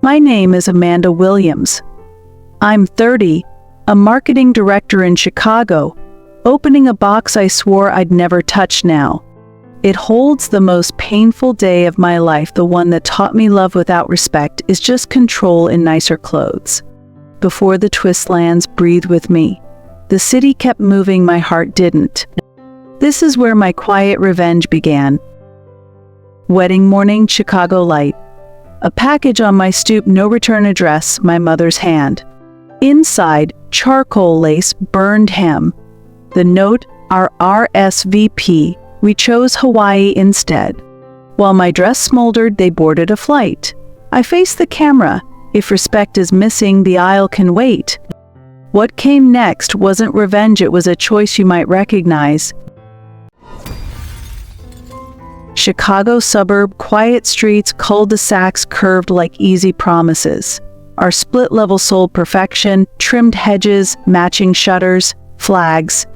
My name is Amanda Williams. I'm 30, a marketing director in Chicago, opening a box I swore I'd never touch now. It holds the most painful day of my life, the one that taught me love without respect is just control in nicer clothes. Before the twist lands, breathe with me. The city kept moving, my heart didn't. This is where my quiet revenge began. Wedding morning, Chicago light. A package on my stoop, no return address, my mother's hand. Inside, charcoal lace, burned hem. The note, our RSVP. We chose Hawaii instead. While my dress smoldered, they boarded a flight. I faced the camera. If respect is missing, the aisle can wait. What came next wasn't revenge, it was a choice you might recognize. Chicago suburb, quiet streets, cul-de-sacs curved like easy promises. Our split level sold perfection, trimmed hedges, matching shutters, flags.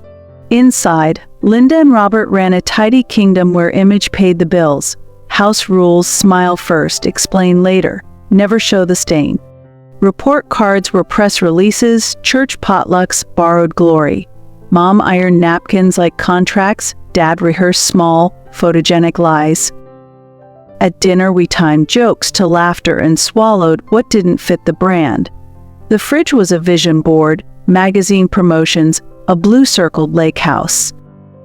Inside, Linda and Robert ran a tidy kingdom where image paid the bills. House rules, smile first, explain later, never show the stain. Report cards were press releases, church potlucks, borrowed glory. Mom ironed napkins like contracts, Dad rehearsed small, photogenic lies. At dinner we timed jokes to laughter and swallowed what didn't fit the brand. The fridge was a vision board, magazine promotions, a blue-circled lake house.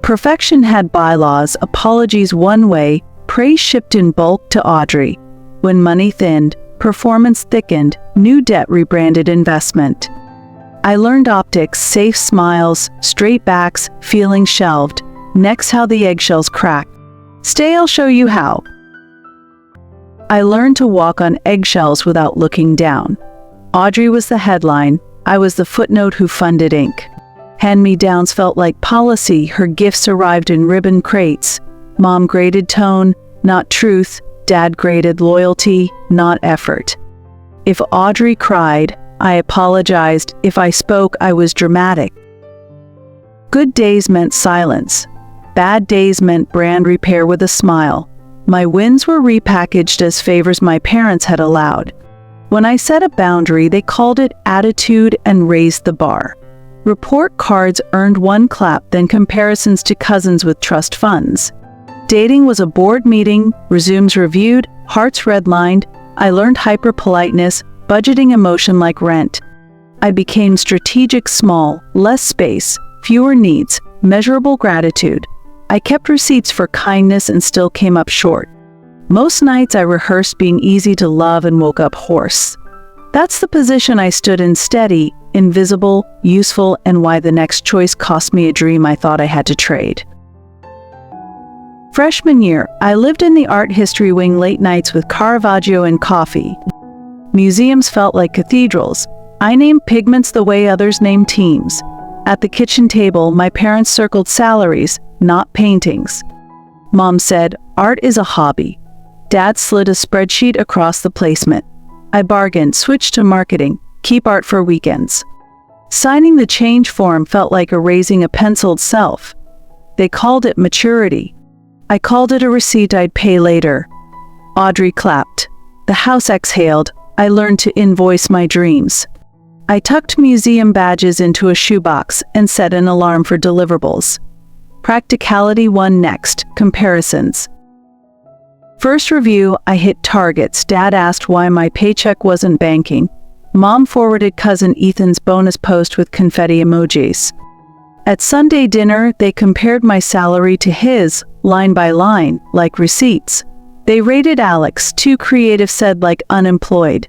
Perfection had bylaws, apologies one way, praise shipped in bulk to Audrey. When money thinned, performance thickened, new debt rebranded investment. I learned optics, safe smiles, straight backs, feeling shelved. Next, how the eggshells crack. Stay, I'll show you how. I learned to walk on eggshells without looking down. Audrey was the headline, I was the footnote who funded ink. Hand-me-downs felt like policy, her gifts arrived in ribbon crates. Mom graded tone, not truth. Dad graded loyalty, not effort. If Audrey cried, I apologized. If I spoke, I was dramatic. Good days meant silence. Bad days meant brand repair with a smile. My wins were repackaged as favors my parents had allowed. When I set a boundary, they called it attitude and raised the bar. Report cards earned one clap, then comparisons to cousins with trust funds. Dating was a board meeting, resumes reviewed, hearts redlined. I learned hyper-politeness, budgeting emotion like rent. I became strategic small, less space, fewer needs, measurable gratitude. I kept receipts for kindness and still came up short. Most nights I rehearsed being easy to love and woke up hoarse. That's the position I stood in, steady, invisible, useful, and why the next choice cost me a dream I thought I had to trade. Freshman year, I lived in the art history wing late nights with Caravaggio and coffee. Museums felt like cathedrals. I named pigments the way others named teams. At the kitchen table, my parents circled salaries, not paintings. Mom said, art is a hobby. Dad slid a spreadsheet across the placement. I bargained, switched to marketing, keep art for weekends. Signing the change form felt like erasing a penciled self. They called it maturity. I called it a receipt I'd pay later. Audrey clapped. The house exhaled. I learned to invoice my dreams. I tucked museum badges into a shoebox and set an alarm for deliverables. Practicality won next, comparisons. First review, I hit targets. Dad asked why my paycheck wasn't banking. Mom forwarded cousin Ethan's bonus post with confetti emojis. At Sunday dinner, they compared my salary to his, line by line, like receipts. They rated Alex, too creative, said like unemployed.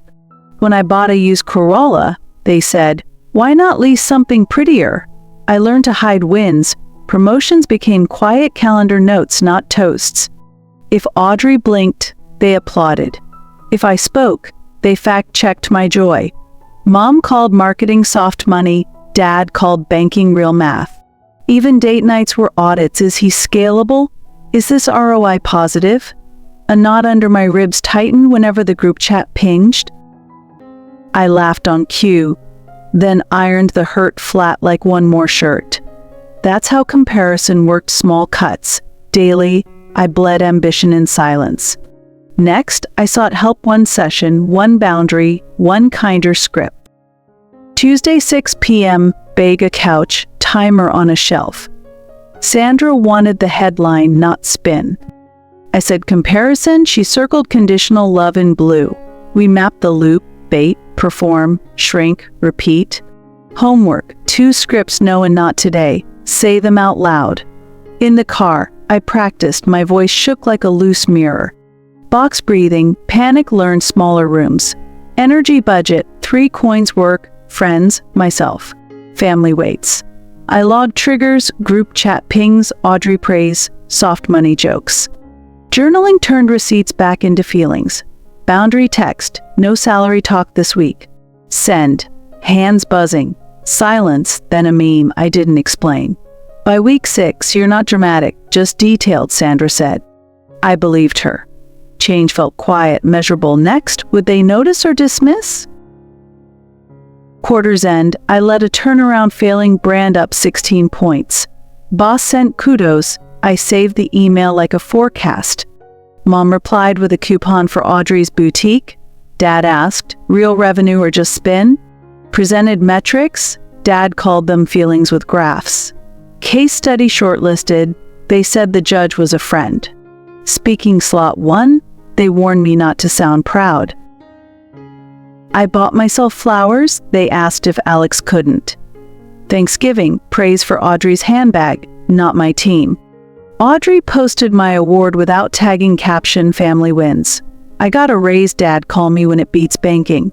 When I bought a used Corolla, they said, why not lease something prettier? I learned to hide wins. Promotions became quiet calendar notes, not toasts. If Audrey blinked, they applauded. If I spoke, they fact-checked my joy. Mom called marketing soft money. Dad called banking real math. Even date nights were audits. Is he scalable? Is this ROI positive? A knot under my ribs tightened whenever the group chat pinged. I laughed on cue, then ironed the hurt flat like one more shirt. That's how comparison worked, small cuts. Daily, I bled ambition in silence. Next, I sought help: one session, one boundary, one kinder script. Tuesday, 6 p.m., Bega couch, timer on a shelf. Sandra wanted the headline, not spin. I said comparison. She circled conditional love in blue. We mapped the loop: bait, perform, shrink, repeat. Homework: 2 scripts, no and not today. Say them out loud. In the car, I practiced. My voice shook like a loose mirror. Box breathing: panic, learn smaller rooms. Energy budget: 3 coins work, friends, myself. Family weights. I logged triggers: group chat pings, Audrey praise, soft money jokes. Journaling turned receipts back into feelings. Boundary text: no salary talk this week. Send. Hands buzzing. Silence, then a meme I didn't explain. By week 6, you're not dramatic, just detailed, Sandra said. I believed her. Change felt quiet, measurable. Next, would they notice or dismiss? Quarter's end, I led a turnaround, failing brand up 16 points. Boss sent kudos. I saved the email like a forecast. Mom replied with a coupon for Audrey's boutique. Dad asked, real revenue or just spin? Presented metrics. Dad called them feelings with graphs. Case study shortlisted. They said the judge was a friend. Speaking slot 1. They warned me not to sound proud. I bought myself flowers. They asked if Alex couldn't. Thanksgiving, praise for Audrey's handbag, not my team. Audrey posted my award without tagging caption, family wins. I got a raise, Dad call me when it beats banking.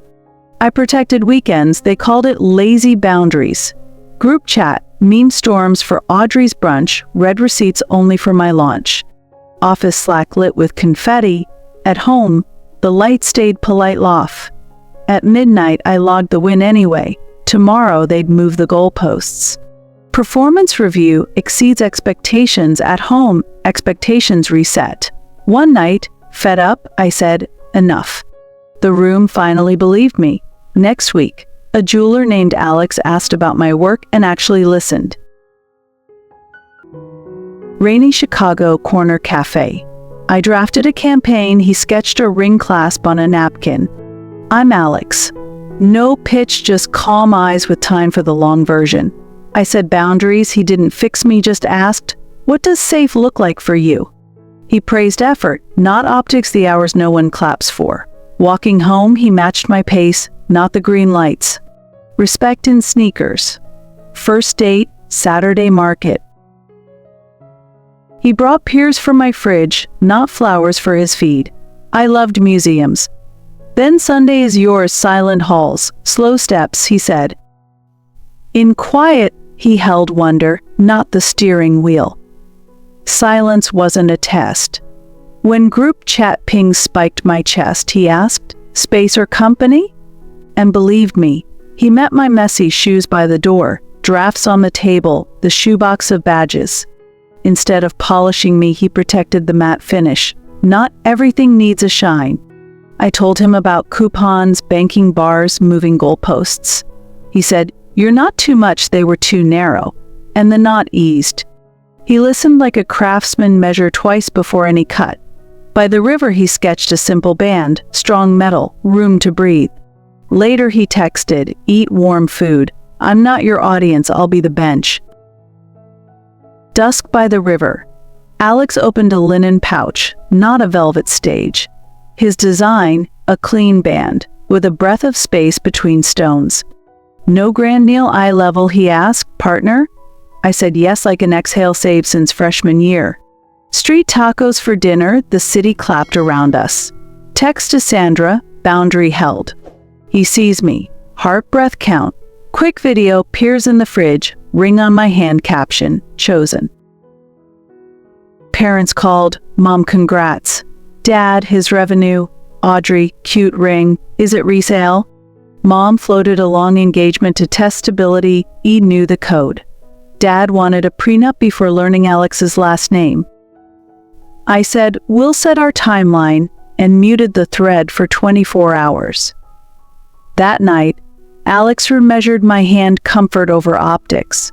I protected weekends. They called it lazy boundaries. Group chat, meme storms for Audrey's brunch, red receipts only for my launch. Office Slack lit with confetti. At home, the light stayed polite off. At midnight, I logged the win anyway. Tomorrow, they'd move the goalposts. Performance review: exceeds expectations. At home, expectations reset. One night, fed up, I said, enough. The room finally believed me. Next week, a jeweler named Alex asked about my work and actually listened. Rainy Chicago corner cafe. I drafted a campaign. He sketched a ring clasp on a napkin. I'm Alex. No pitch, just calm eyes with time for the long version. I said boundaries. He didn't fix me, just asked, what does safe look like for you? He praised effort, not optics, the hours no one claps for. Walking home, he matched my pace, not the green lights. Respect in sneakers. First date, Saturday market. He brought pears from my fridge, not flowers for his feed. I loved museums. Then Sunday is yours, silent halls, slow steps, he said. In quiet, he held wonder, not the steering wheel. Silence wasn't a test. When group chat pings spiked my chest, he asked, space or company? And believed me, he met my messy shoes by the door, drafts on the table, the shoebox of badges. Instead of polishing me, he protected the matte finish. Not everything needs a shine. I told him about coupons, banking bars, moving goalposts. He said, you're not too much, they were too narrow. And the knot eased. He listened like a craftsman, measure twice before any cut. By the river he sketched a simple band, strong metal, room to breathe. Later he texted, eat warm food. I'm not your audience, I'll be the bench. Dusk by the river. Alex opened a linen pouch, not a velvet stage. His design, a clean band, with a breath of space between stones. No grand Neil eye level, he asked, partner? I said yes, like an exhale saved since freshman year. Street tacos for dinner, the city clapped around us. Text to Sandra, boundary held. He sees me, heart breath count. Quick video, peers in the fridge, ring on my hand, caption, chosen. Parents called, Mom congrats. Dad, his revenue. Audrey, cute ring, is it resale? Mom floated a long engagement to test stability. E knew the code. Dad wanted a prenup before learning Alex's last name. I said, we'll set our timeline, and muted the thread for 24 hours. That night, Alex remeasured my hand, comfort over optics.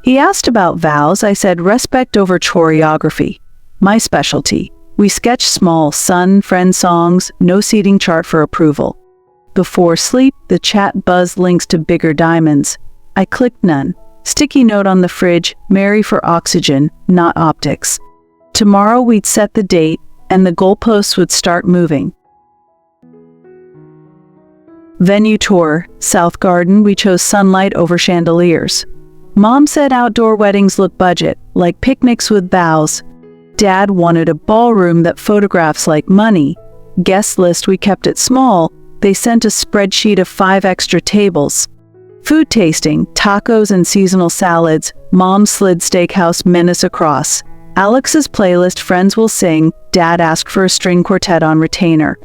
He asked about vows. I said respect over choreography. My specialty. We sketched small son, friend songs, no seating chart for approval. Before sleep, the chat buzzed links to bigger diamonds. I clicked none. Sticky note on the fridge, Mary for oxygen, not optics. Tomorrow we'd set the date, and the goalposts would start moving. Venue tour, South Garden. We chose sunlight over chandeliers. Mom said outdoor weddings look budget, like picnics with vows. Dad wanted a ballroom that photographs like money. Guest list, we kept it small. They sent a spreadsheet of 5 extra tables. Food tasting, tacos and seasonal salads. Mom slid steakhouse menace across. Alex's playlist, friends will sing. Dad asked for a string quartet on retainer.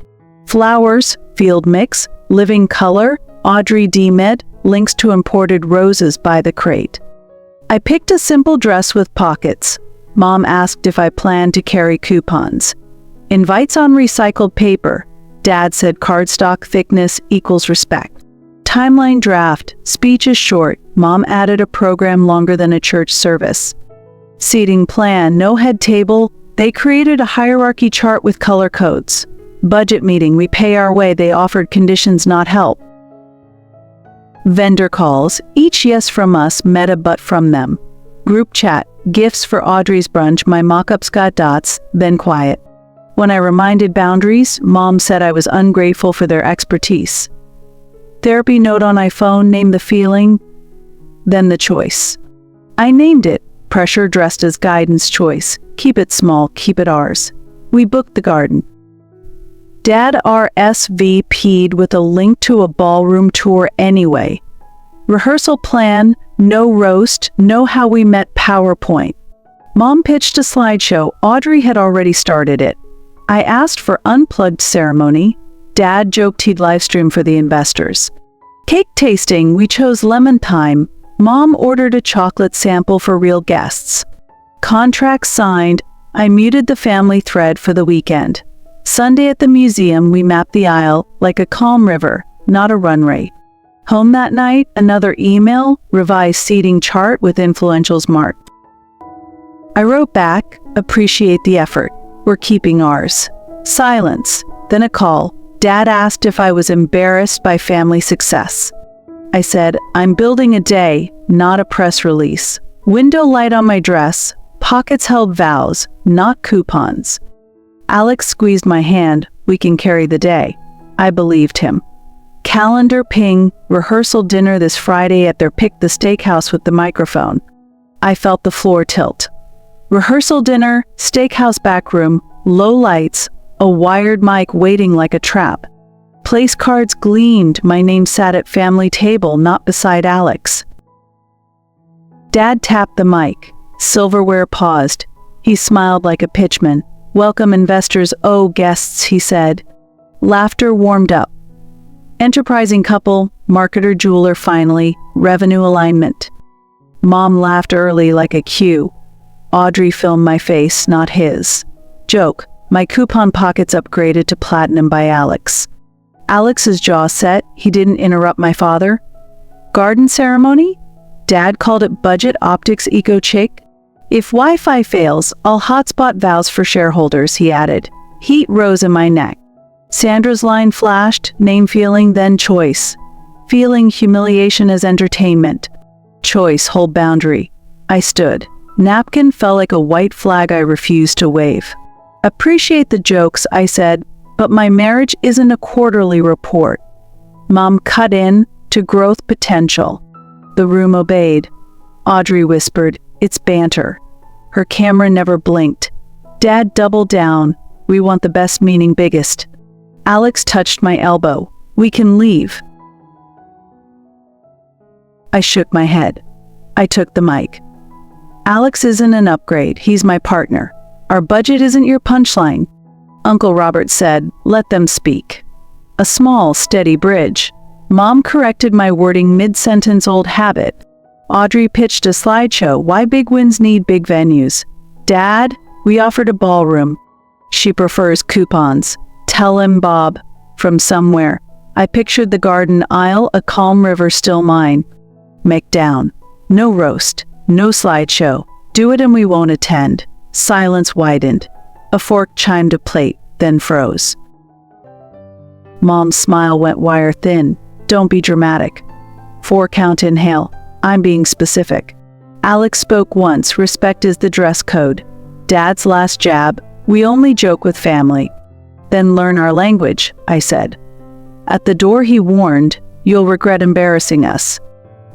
Flowers, field mix, living color, Audrey D-Med, links to imported roses by the crate. I picked a simple dress with pockets. Mom asked if I planned to carry coupons. Invites on recycled paper. Dad said cardstock thickness equals respect. Timeline draft, speech is short. Mom added a program longer than a church service. Seating plan, no head table. They created a hierarchy chart with color codes. Budget meeting, we pay our way. They offered conditions, not help. Vendor calls, each yes from us, met a but from them. Group chat, gifts for Audrey's brunch. My mock-ups got dots, then quiet. When I reminded boundaries, Mom said I was ungrateful for their expertise. Therapy note on iPhone, name the feeling, then the choice. I named it, pressure dressed as guidance choice. Keep it small, keep it ours. We booked the garden. Dad RSVP'd with a link to a ballroom tour anyway. Rehearsal plan, no roast, no how we met PowerPoint. Mom pitched a slideshow. Audrey had already started it. I asked for unplugged ceremony. Dad joked he'd livestream for the investors. Cake tasting, we chose lemon thyme. Mom ordered a chocolate sample for real guests. Contract signed. I muted the family thread for the weekend. Sunday at the museum, we mapped the aisle like a calm river, not a runway. Home that night, another email, revised seating chart with influentials marked. I wrote back, appreciate the effort. We're keeping ours. Silence, then a call. Dad asked if I was embarrassed by family success. I said, I'm building a day, not a press release. Window light on my dress, pockets held vows, not coupons. Alex squeezed my hand, we can carry the day. I believed him. Calendar ping, rehearsal dinner this Friday at their Pick the Steakhouse with the microphone. I felt the floor tilt. Rehearsal dinner, steakhouse back room, low lights, a wired mic waiting like a trap. Place cards gleamed, my name sat at family table, not beside Alex. Dad tapped the mic. Silverware paused. He smiled like a pitchman. Welcome investors, oh guests, he said. Laughter warmed up. Enterprising couple, marketer jeweler finally, revenue alignment. Mom laughed early like a cue. Audrey filmed my face, not his. Joke, my coupon pockets upgraded to platinum by Alex. Alex's jaw set, he didn't interrupt my father. Garden ceremony? Dad called it budget optics eco chic. If Wi-Fi fails, I'll hotspot vows for shareholders, he added. Heat rose in my neck. Sandra's line flashed, name feeling, then choice. Feeling humiliation as entertainment. Choice, hold boundary. I stood. Napkin fell like a white flag I refused to wave. Appreciate the jokes, I said, but my marriage isn't a quarterly report. Mom cut in to growth potential. The room obeyed. Audrey whispered, it's banter. Her camera never blinked. Dad doubled down. We want the best, meaning biggest. Alex touched my elbow. We can leave. I shook my head. I took the mic. Alex isn't an upgrade. He's my partner. Our budget isn't your punchline. Uncle Robert said, let them speak. A small, steady bridge. Mom corrected my wording mid-sentence, old habit. Audrey pitched a slideshow, why big wins need big venues. Dad, we offered a ballroom. She prefers coupons. Tell him, Bob. From somewhere. I pictured the garden aisle, a calm river still mine. Make down. No roast. No slideshow. Do it and we won't attend. Silence widened. A fork chimed a plate, then froze. Mom's smile went wire thin. Don't be dramatic. 4-count inhale. I'm being specific. Alex spoke once. Respect is the dress code. Dad's last jab. We only joke with family. Then learn our language, I said. At the door he warned, you'll regret embarrassing us.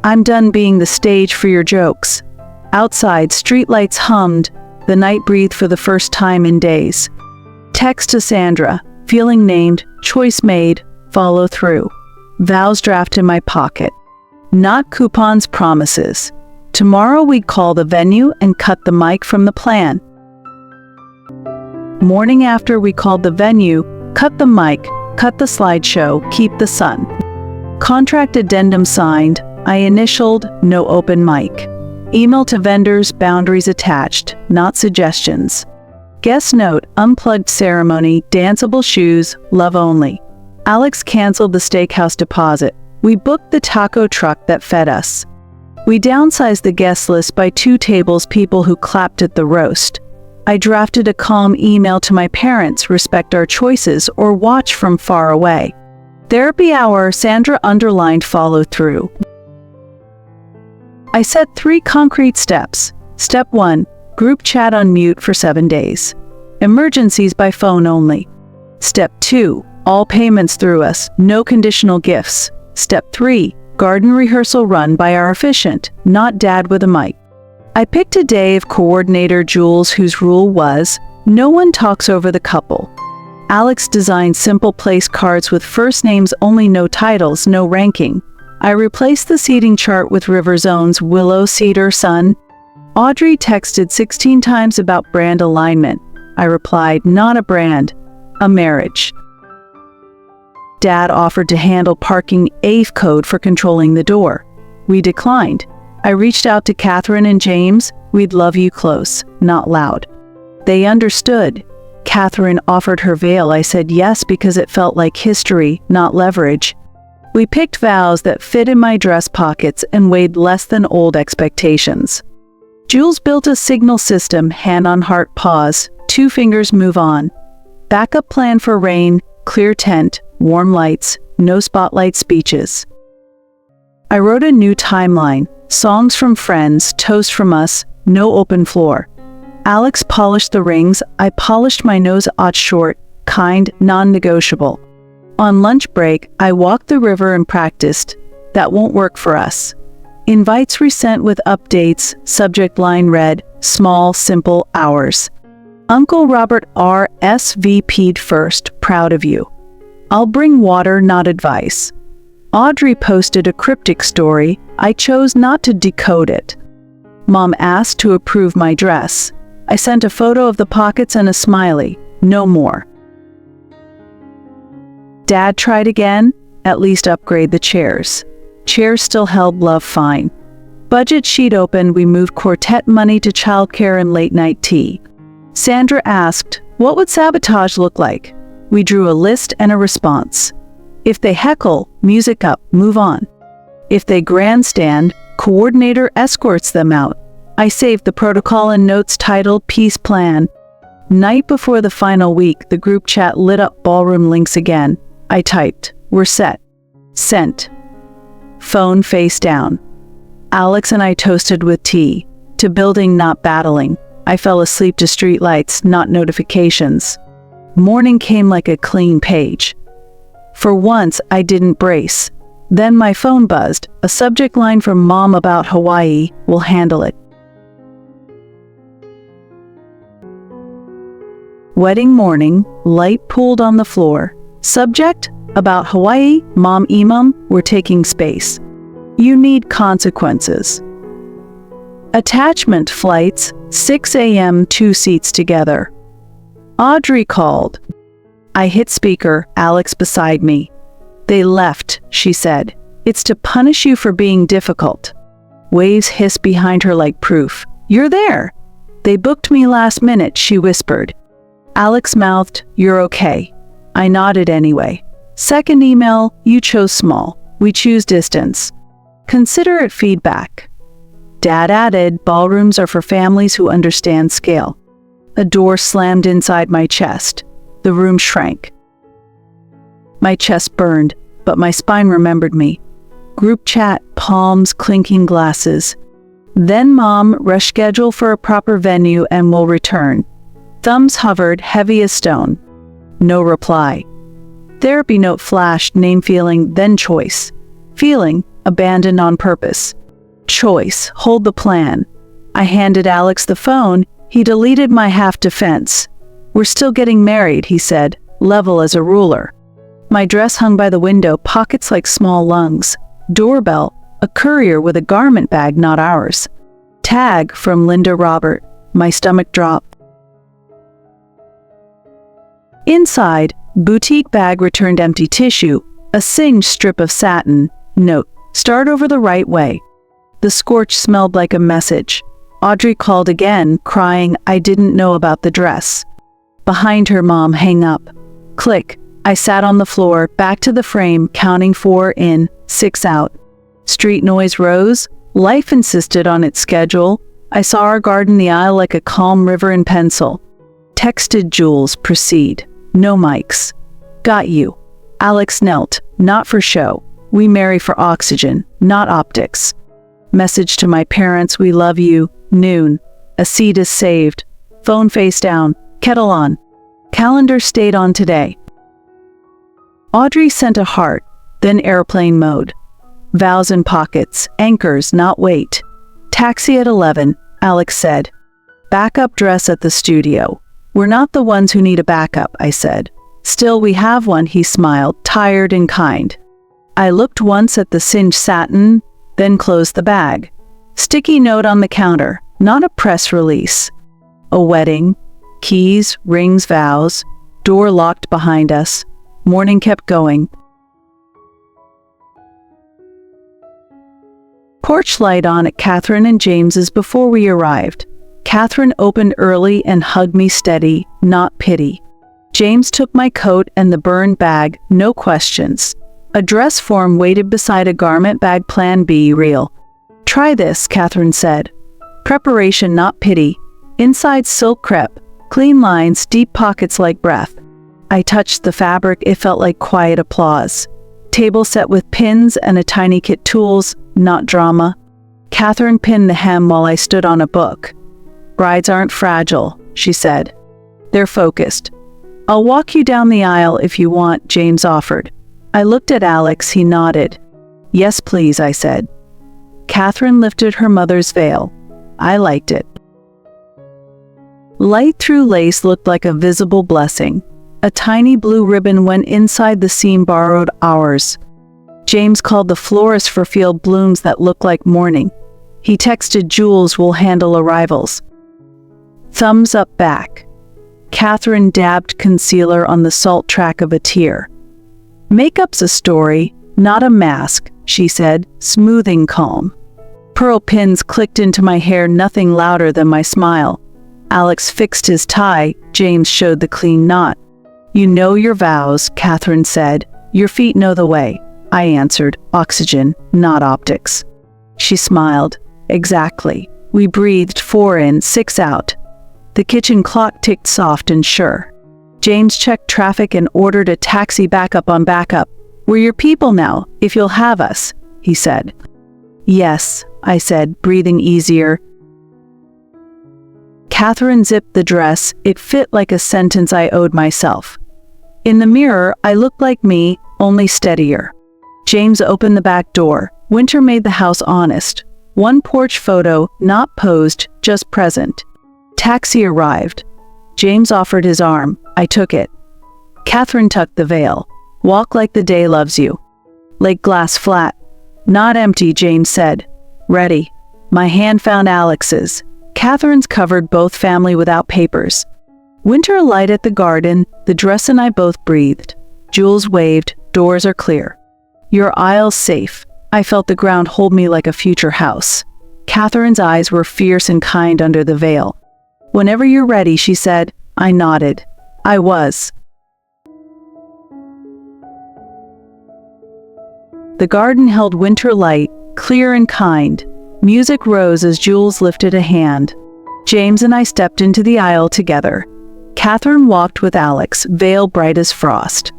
I'm done being the stage for your jokes. Outside, streetlights hummed. The night breathed for the first time in days. Text to Sandra. Feeling named. Choice made. Follow through. Vows draft in my pocket. Not coupons, promises. Tomorrow we'd call the venue and cut the mic from the plan. Morning after we called the venue, cut the mic, cut the slideshow, keep the sun. Contract addendum signed. I initialed, no open mic. Email to vendors, boundaries attached, not suggestions. Guest note, unplugged ceremony, danceable shoes, love only. Alex canceled the steakhouse deposit. We booked the taco truck that fed us. We downsized the guest list by 2 tables, people who clapped at the roast. I drafted a calm email to my parents, respect our choices or watch from far away. Therapy hour, Sandra underlined follow through. I set 3 concrete steps. Step 1, group chat on mute for 7 days. Emergencies by phone only. Step 2, all payments through us, no conditional gifts. Step 3, garden rehearsal run by our efficient, not dad with a mic. I picked a day of coordinator Jules, whose rule was, no one talks over the couple. Alex designed simple place cards with first names only, no titles, no ranking. I replaced the seating chart with river zones, willow, cedar, sun. Audrey texted 16 times about brand alignment. I replied, not a brand, a marriage. Dad offered to handle parking AIF code for controlling the door. We declined. I reached out to Catherine and James. We'd love you close, not loud. They understood. Catherine offered her veil. I said yes because it felt like history, not leverage. We picked vows that fit in my dress pockets and weighed less than old expectations. Jules built a signal system, hand on heart, pause, 2 fingers, move on. Backup plan for rain, clear tent, warm lights, no spotlight speeches. I wrote a new timeline, songs from friends, toast from us, no open floor. Alex polished the rings, I polished my nose, odd short, kind, non-negotiable. On lunch break, I walked the river and practiced, that won't work for us. Invites resent with updates, subject line read, small, simple, ours. Uncle Robert RSVP'd first, proud of you. I'll bring water, not advice. Audrey posted a cryptic story, I chose not to decode it. Mom asked to approve my dress. I sent a photo of the pockets and a smiley, no more. Dad tried again, at least upgrade the chairs. Chairs still held love fine. Budget sheet open, we moved quartet money to childcare and late night tea. Sandra asked, what would sabotage look like? We drew a list and a response. If they heckle, music up, move on. If they grandstand, coordinator escorts them out. I saved the protocol and notes titled Peace Plan. Night before the final week, the group chat lit up, ballroom links again. I typed, we're set. Sent. Phone face down. Alex and I toasted with tea. To building, not battling. I fell asleep to streetlights, not notifications. Morning came like a clean page. For once, I didn't brace. Then my phone buzzed, a subject line from Mom about Hawaii, we'll handle it. Wedding morning, light pooled on the floor. Subject, about Hawaii, Mom Emum, we're taking space. You need consequences. Attachment flights, 6 a.m., 2 seats together. Audrey called. I hit speaker, Alex beside me. They left, she said. It's to punish you for being difficult. Waves hissed behind her like proof. You're there. They booked me last minute, she whispered. Alex mouthed, you're okay. I nodded anyway. Second email, you chose small. We choose distance. Consider it feedback. Dad added, ballrooms are for families who understand scale. A door slammed inside my chest. The room shrank. My chest burned, but my spine remembered me. Group chat, palms clinking glasses. Then Mom, rush schedule for a proper venue and we'll return. Thumbs hovered, heavy as stone. No reply. Therapy note flashed, name feeling, then choice. Feeling, abandoned on purpose. Choice, hold the plan. I handed Alex the phone. He deleted my half-defense. We're still getting married, he said, level as a ruler. My dress hung by the window, pockets like small lungs. Doorbell, a courier with a garment bag not ours. Tag from Linda Robert. My stomach dropped. Inside, boutique bag returned empty tissue, a singed strip of satin. Note, start over the right way. The scorch smelled like a message. Audrey called again, crying, I didn't know about the dress. Behind her, Mom, hang up. Click. I sat on the floor, back to the frame, counting 4 in, 6 out. Street noise rose. Life insisted on its schedule. I saw our garden the aisle like a calm river in pencil. Texted Jules, proceed. No mics. Got you. Alex knelt, not for show. We marry for oxygen, not optics. Message to my parents, we love you. Noon. A seat is saved. Phone face down. Kettle on. Calendar stayed on today. Audrey sent a heart, then airplane mode. Vows in pockets, anchors, not weight. Taxi at 11, Alex said. Backup dress at the studio. We're not the ones who need a backup, I said. Still, we have one, he smiled, tired and kind. I looked once at the singed satin, then closed the bag. Sticky note on the counter, not a press release. A wedding, keys, rings, vows, door locked behind us. Morning kept going. Porch light on at Catherine and James's before we arrived. Catherine opened early and hugged me steady, not pity. James took my coat and the burned bag, no questions. A dress form waited beside a garment bag, plan B, real. Try this, Catherine said. Preparation, not pity. Inside silk crepe, clean lines, deep pockets like breath. I touched the fabric, it felt like quiet applause. Table set with pins and a tiny kit tools, not drama. Catherine pinned the hem while I stood on a book. Brides aren't fragile, she said. They're focused. I'll walk you down the aisle if you want, James offered. I looked at Alex, he nodded. Yes, please, I said. Catherine lifted her mother's veil. I liked it. Light through lace looked like a visible blessing. A tiny blue ribbon went inside the seam, borrowed ours. James called the florist for field blooms that looked like morning. He texted Jules, we'll handle arrivals. Thumbs up back. Catherine dabbed concealer on the salt track of a tear. Makeup's a story, not a mask, she said, smoothing calm. Pearl pins clicked into my hair, nothing louder than my smile. Alex fixed his tie, James showed the clean knot. You know your vows, Catherine said. Your feet know the way. I answered, oxygen, not optics. She smiled. Exactly. We breathed 4 in, 6 out. The kitchen clock ticked soft and sure. James checked traffic and ordered a taxi, backup on backup. We're your people now, if you'll have us, he said. Yes, I said, breathing easier. Catherine zipped the dress, it fit like a sentence I owed myself. In the mirror, I looked like me, only steadier. James opened the back door. Winter made the house honest. One porch photo, not posed, just present. Taxi arrived. James offered his arm. I took it. Catherine tucked the veil. Walk like the day loves you. Lake glass flat. Not empty, James said. Ready. My hand found Alex's. Catherine's covered both family without papers. Winter light at the garden, the dress and I both breathed. Jules waved, doors are clear. Your aisle's safe. I felt the ground hold me like a future house. Catherine's eyes were fierce and kind under the veil. Whenever you're ready, she said. I nodded. I was. The garden held winter light, clear and kind. Music rose as Jules lifted a hand. James and I stepped into the aisle together. Catherine walked with Alex, veil bright as frost.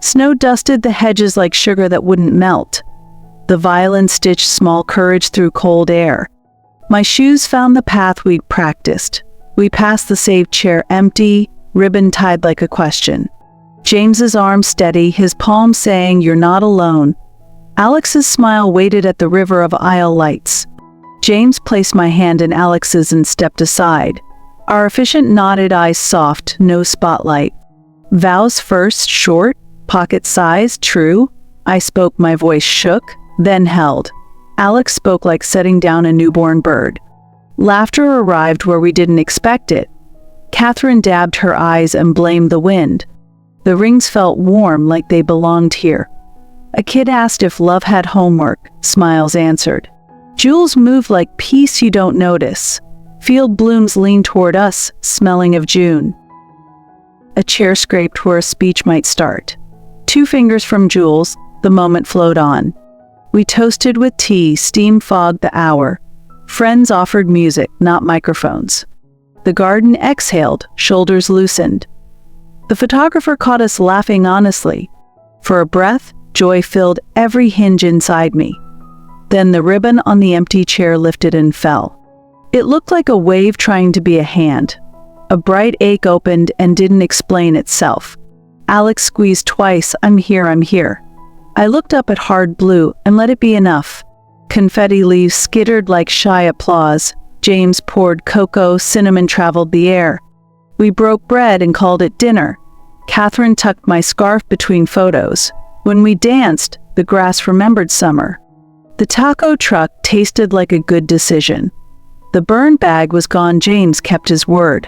Snow dusted the hedges like sugar that wouldn't melt. The violin stitched small courage through cold air. My shoes found the path we'd practiced. We passed the saved chair empty, ribbon tied like a question. James's arm steady, his palm saying, "You're not alone." Alex's smile waited at the river of aisle lights. James placed my hand in Alex's and stepped aside. Our efficient knotted eyes soft, no spotlight. Vows first, short, pocket size, true. I spoke, my voice shook, then held. Alex spoke like setting down a newborn bird. Laughter arrived where we didn't expect it. Catherine dabbed her eyes and blamed the wind. The rings felt warm, like they belonged here. A kid asked if love had homework. Smiles answered. Jewels moved like peace you don't notice. Field blooms leaned toward us, smelling of June. A chair scraped where a speech might start. 2 fingers from Jules, the moment flowed on. We toasted with tea, steam fogged the hour. Friends offered music, not microphones. The garden exhaled, shoulders loosened. The photographer caught us laughing honestly. For a breath, joy filled every hinge inside me. Then the ribbon on the empty chair lifted and fell. It looked like a wave trying to be a hand. A bright ache opened and didn't explain itself. Alex squeezed twice, "I'm here, I'm here." I looked up at hard blue and let it be enough. Confetti leaves skittered like shy applause. James poured cocoa, cinnamon traveled the air. We broke bread and called it dinner. Catherine tucked my scarf between photos. When we danced, the grass remembered summer. The taco truck tasted like a good decision. The burn bag was gone. James kept his word.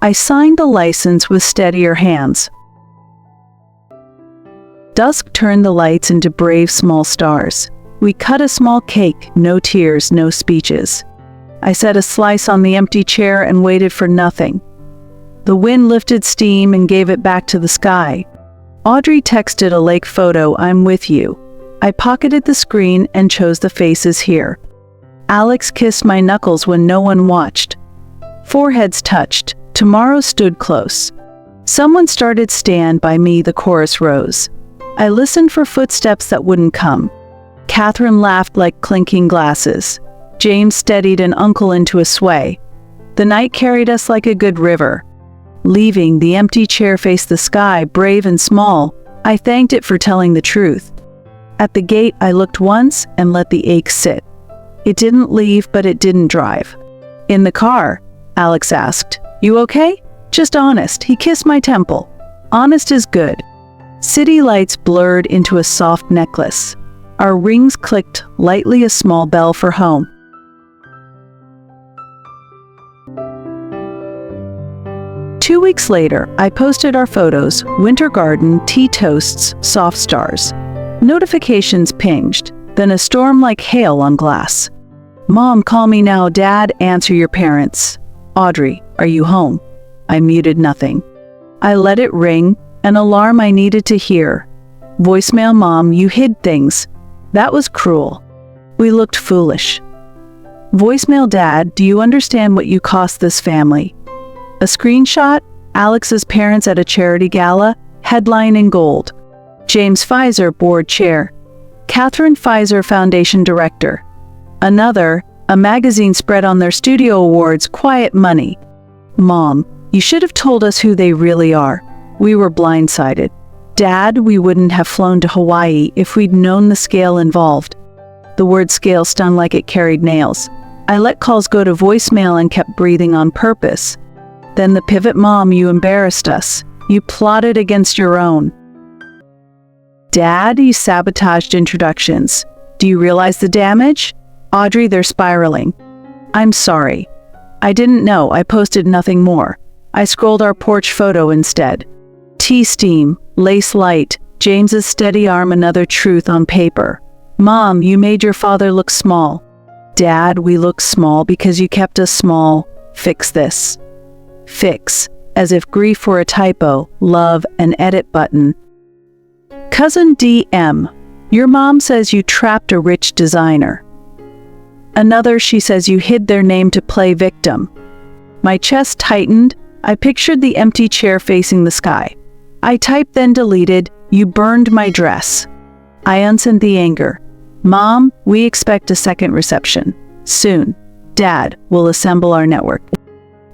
I signed the license with steadier hands. Dusk turned the lights into brave small stars. We cut a small cake, no tears, no speeches. I set a slice on the empty chair and waited for nothing. The wind lifted steam and gave it back to the sky. Audrey texted a lake photo, "I'm with you." I pocketed the screen and chose the faces here. Alex kissed my knuckles when no one watched. Foreheads touched. Tomorrow stood close. Someone started "Stand By Me," the chorus rose. I listened for footsteps that wouldn't come. Catherine laughed like clinking glasses. James steadied an uncle into a sway. The night carried us like a good river. Leaving, the empty chair faced the sky, brave and small. I thanked it for telling the truth. At the gate, I looked once and let the ache sit. It didn't leave, but it didn't drive. In the car, Alex asked, "You okay?" "Just honest." He kissed my temple. Honest is good. City lights blurred into a soft necklace. Our rings clicked lightly, a small bell for home. Two weeks later, I posted our photos, winter garden, tea toasts, soft stars. Notifications pinged, then a storm like hail on glass. "Mom, call me now." "Dad, answer your parents." "Audrey, are you home?" I muted nothing. I let it ring, an alarm I needed to hear. Voicemail: "Mom, you hid things." That was cruel. We looked foolish. Voicemail: "Dad, do you understand what you cost this family?" A screenshot: Alex's parents at a charity gala, headline in gold. James Pfizer, board chair. Catherine Pfizer, foundation director. Another, a magazine spread on their studio awards, quiet money. "Mom, you should have told us who they really are." We were blindsided. "Dad, we wouldn't have flown to Hawaii if we'd known the scale involved." The word scale stung like it carried nails. I let calls go to voicemail and kept breathing on purpose. Then the pivot: "Mom, you embarrassed us. You plotted against your own." "Dad, you sabotaged introductions. Do you realize the damage?" "Audrey, they're spiraling." "I'm sorry. I didn't know." I posted nothing more. I scrolled our porch photo instead. Tea steam, lace light, James's steady arm, another truth on paper. "Mom, you made your father look small." "Dad, we look small because you kept us small. Fix this." Fix, as if grief were a typo, love an edit button. Cousin DM, your mom says you trapped a rich designer. Another, she says you hid their name to play victim. My chest tightened. I pictured the empty chair facing the sky. I typed, then deleted, "You burned my dress." I unsent the anger. "Mom, we expect a second reception. Soon. Dad will assemble our network.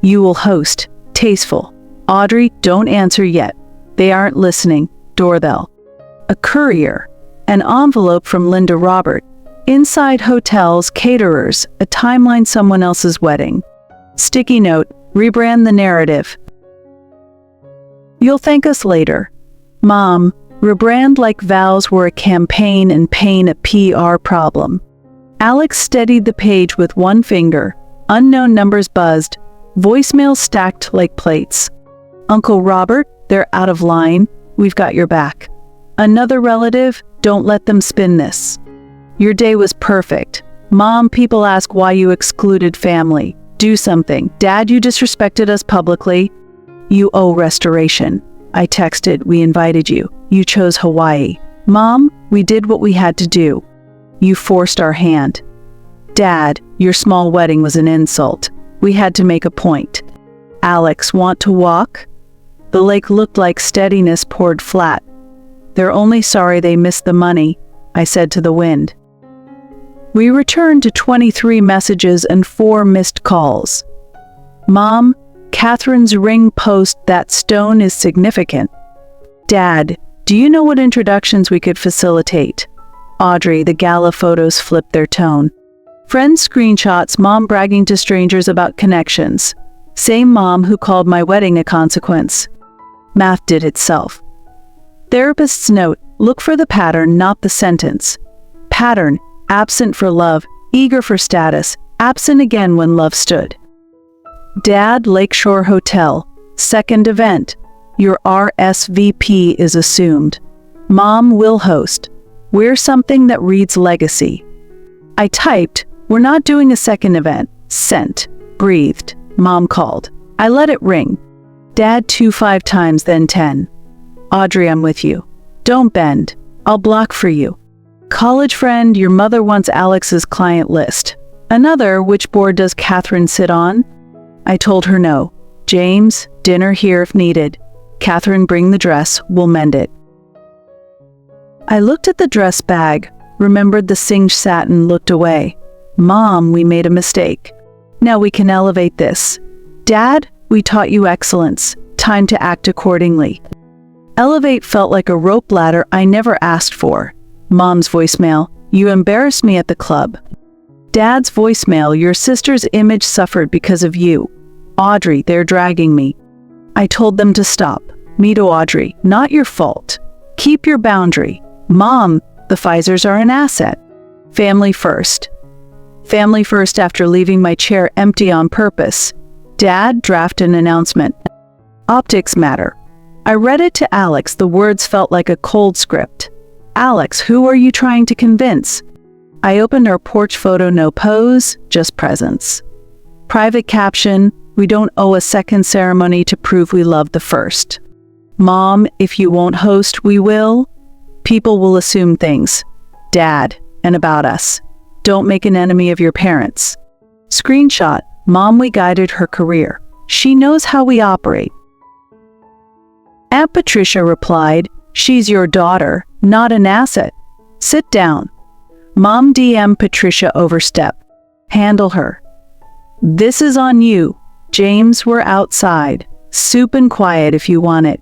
You will host. Tasteful. Audrey, don't answer yet. They aren't listening. Doorbell." A courier. An envelope from Linda Robert. Inside hotels, caterers, a timeline, someone else's wedding. Sticky note, rebrand the narrative. You'll thank us later. Mom, rebrand like vows were a campaign and pain a PR problem. Alex steadied the page with one finger. Unknown numbers buzzed. Voicemails stacked like plates. Uncle Robert, they're out of line. We've got your back. Another relative, don't let them spin this. Your day was perfect. Mom, people ask why you excluded family. Do something. Dad, you disrespected us publicly. You owe restoration. I texted, we invited you. You chose Hawaii. Mom, we did what we had to do. You forced our hand. Dad, your small wedding was an insult. We had to make a point. Alex, want to walk? The lake looked like steadiness poured flat. They're only sorry they missed the money, I said to the wind. We returned to 23 messages and 4 missed calls. Mom, Catherine's ring post, that stone is significant. Dad, do you know what introductions we could facilitate? Audrey, the gala photos flipped their tone. Friends screenshots, mom bragging to strangers about connections. Same mom who called my wedding a consequence. Math did itself. Therapist's note, look for the pattern, not the sentence. Pattern, absent for love, eager for status, absent again when love stood. Dad, Lakeshore Hotel, second event. Your RSVP is assumed. Mom will host. We're something that reads legacy. I typed, we're not doing a second event. Sent. Breathed. Mom called. I let it ring. Dad 5 times, then 10. Audrey, I'm with you. Don't bend. I'll block for you. College friend, your mother wants Alex's client list. Another, which board does Catherine sit on? I told her no. James, dinner here if needed. Catherine, bring the dress, we'll mend it. I looked at the dress bag, remembered the singed satin, looked away. Mom, we made a mistake. Now we can elevate this. Dad, we taught you excellence. Time to act accordingly. Elevate felt like a rope ladder I never asked for. Mom's voicemail, you embarrassed me at the club. Dad's voicemail, your sister's image suffered because of you. Audrey, they're dragging me. I told them to stop. Me to Audrey, not your fault. Keep your boundary. Mom, the Pfizers are an asset. Family first. Family first after leaving my chair empty on purpose. Dad, draft an announcement. Optics matter. I read it to Alex. The words felt like a cold script. Alex, who are you trying to convince? I opened our porch photo, no pose, just presence. Private caption, we don't owe a second ceremony to prove we loved the first. Mom, if you won't host, we will. People will assume things. Dad, and about us. Don't make an enemy of your parents. Screenshot, Mom, we guided her career. She knows how we operate. Aunt Patricia replied, she's your daughter, not an asset. Sit down. Mom DM Patricia overstep. Handle her. This is on you. James, we're outside. Soup and quiet if you want it.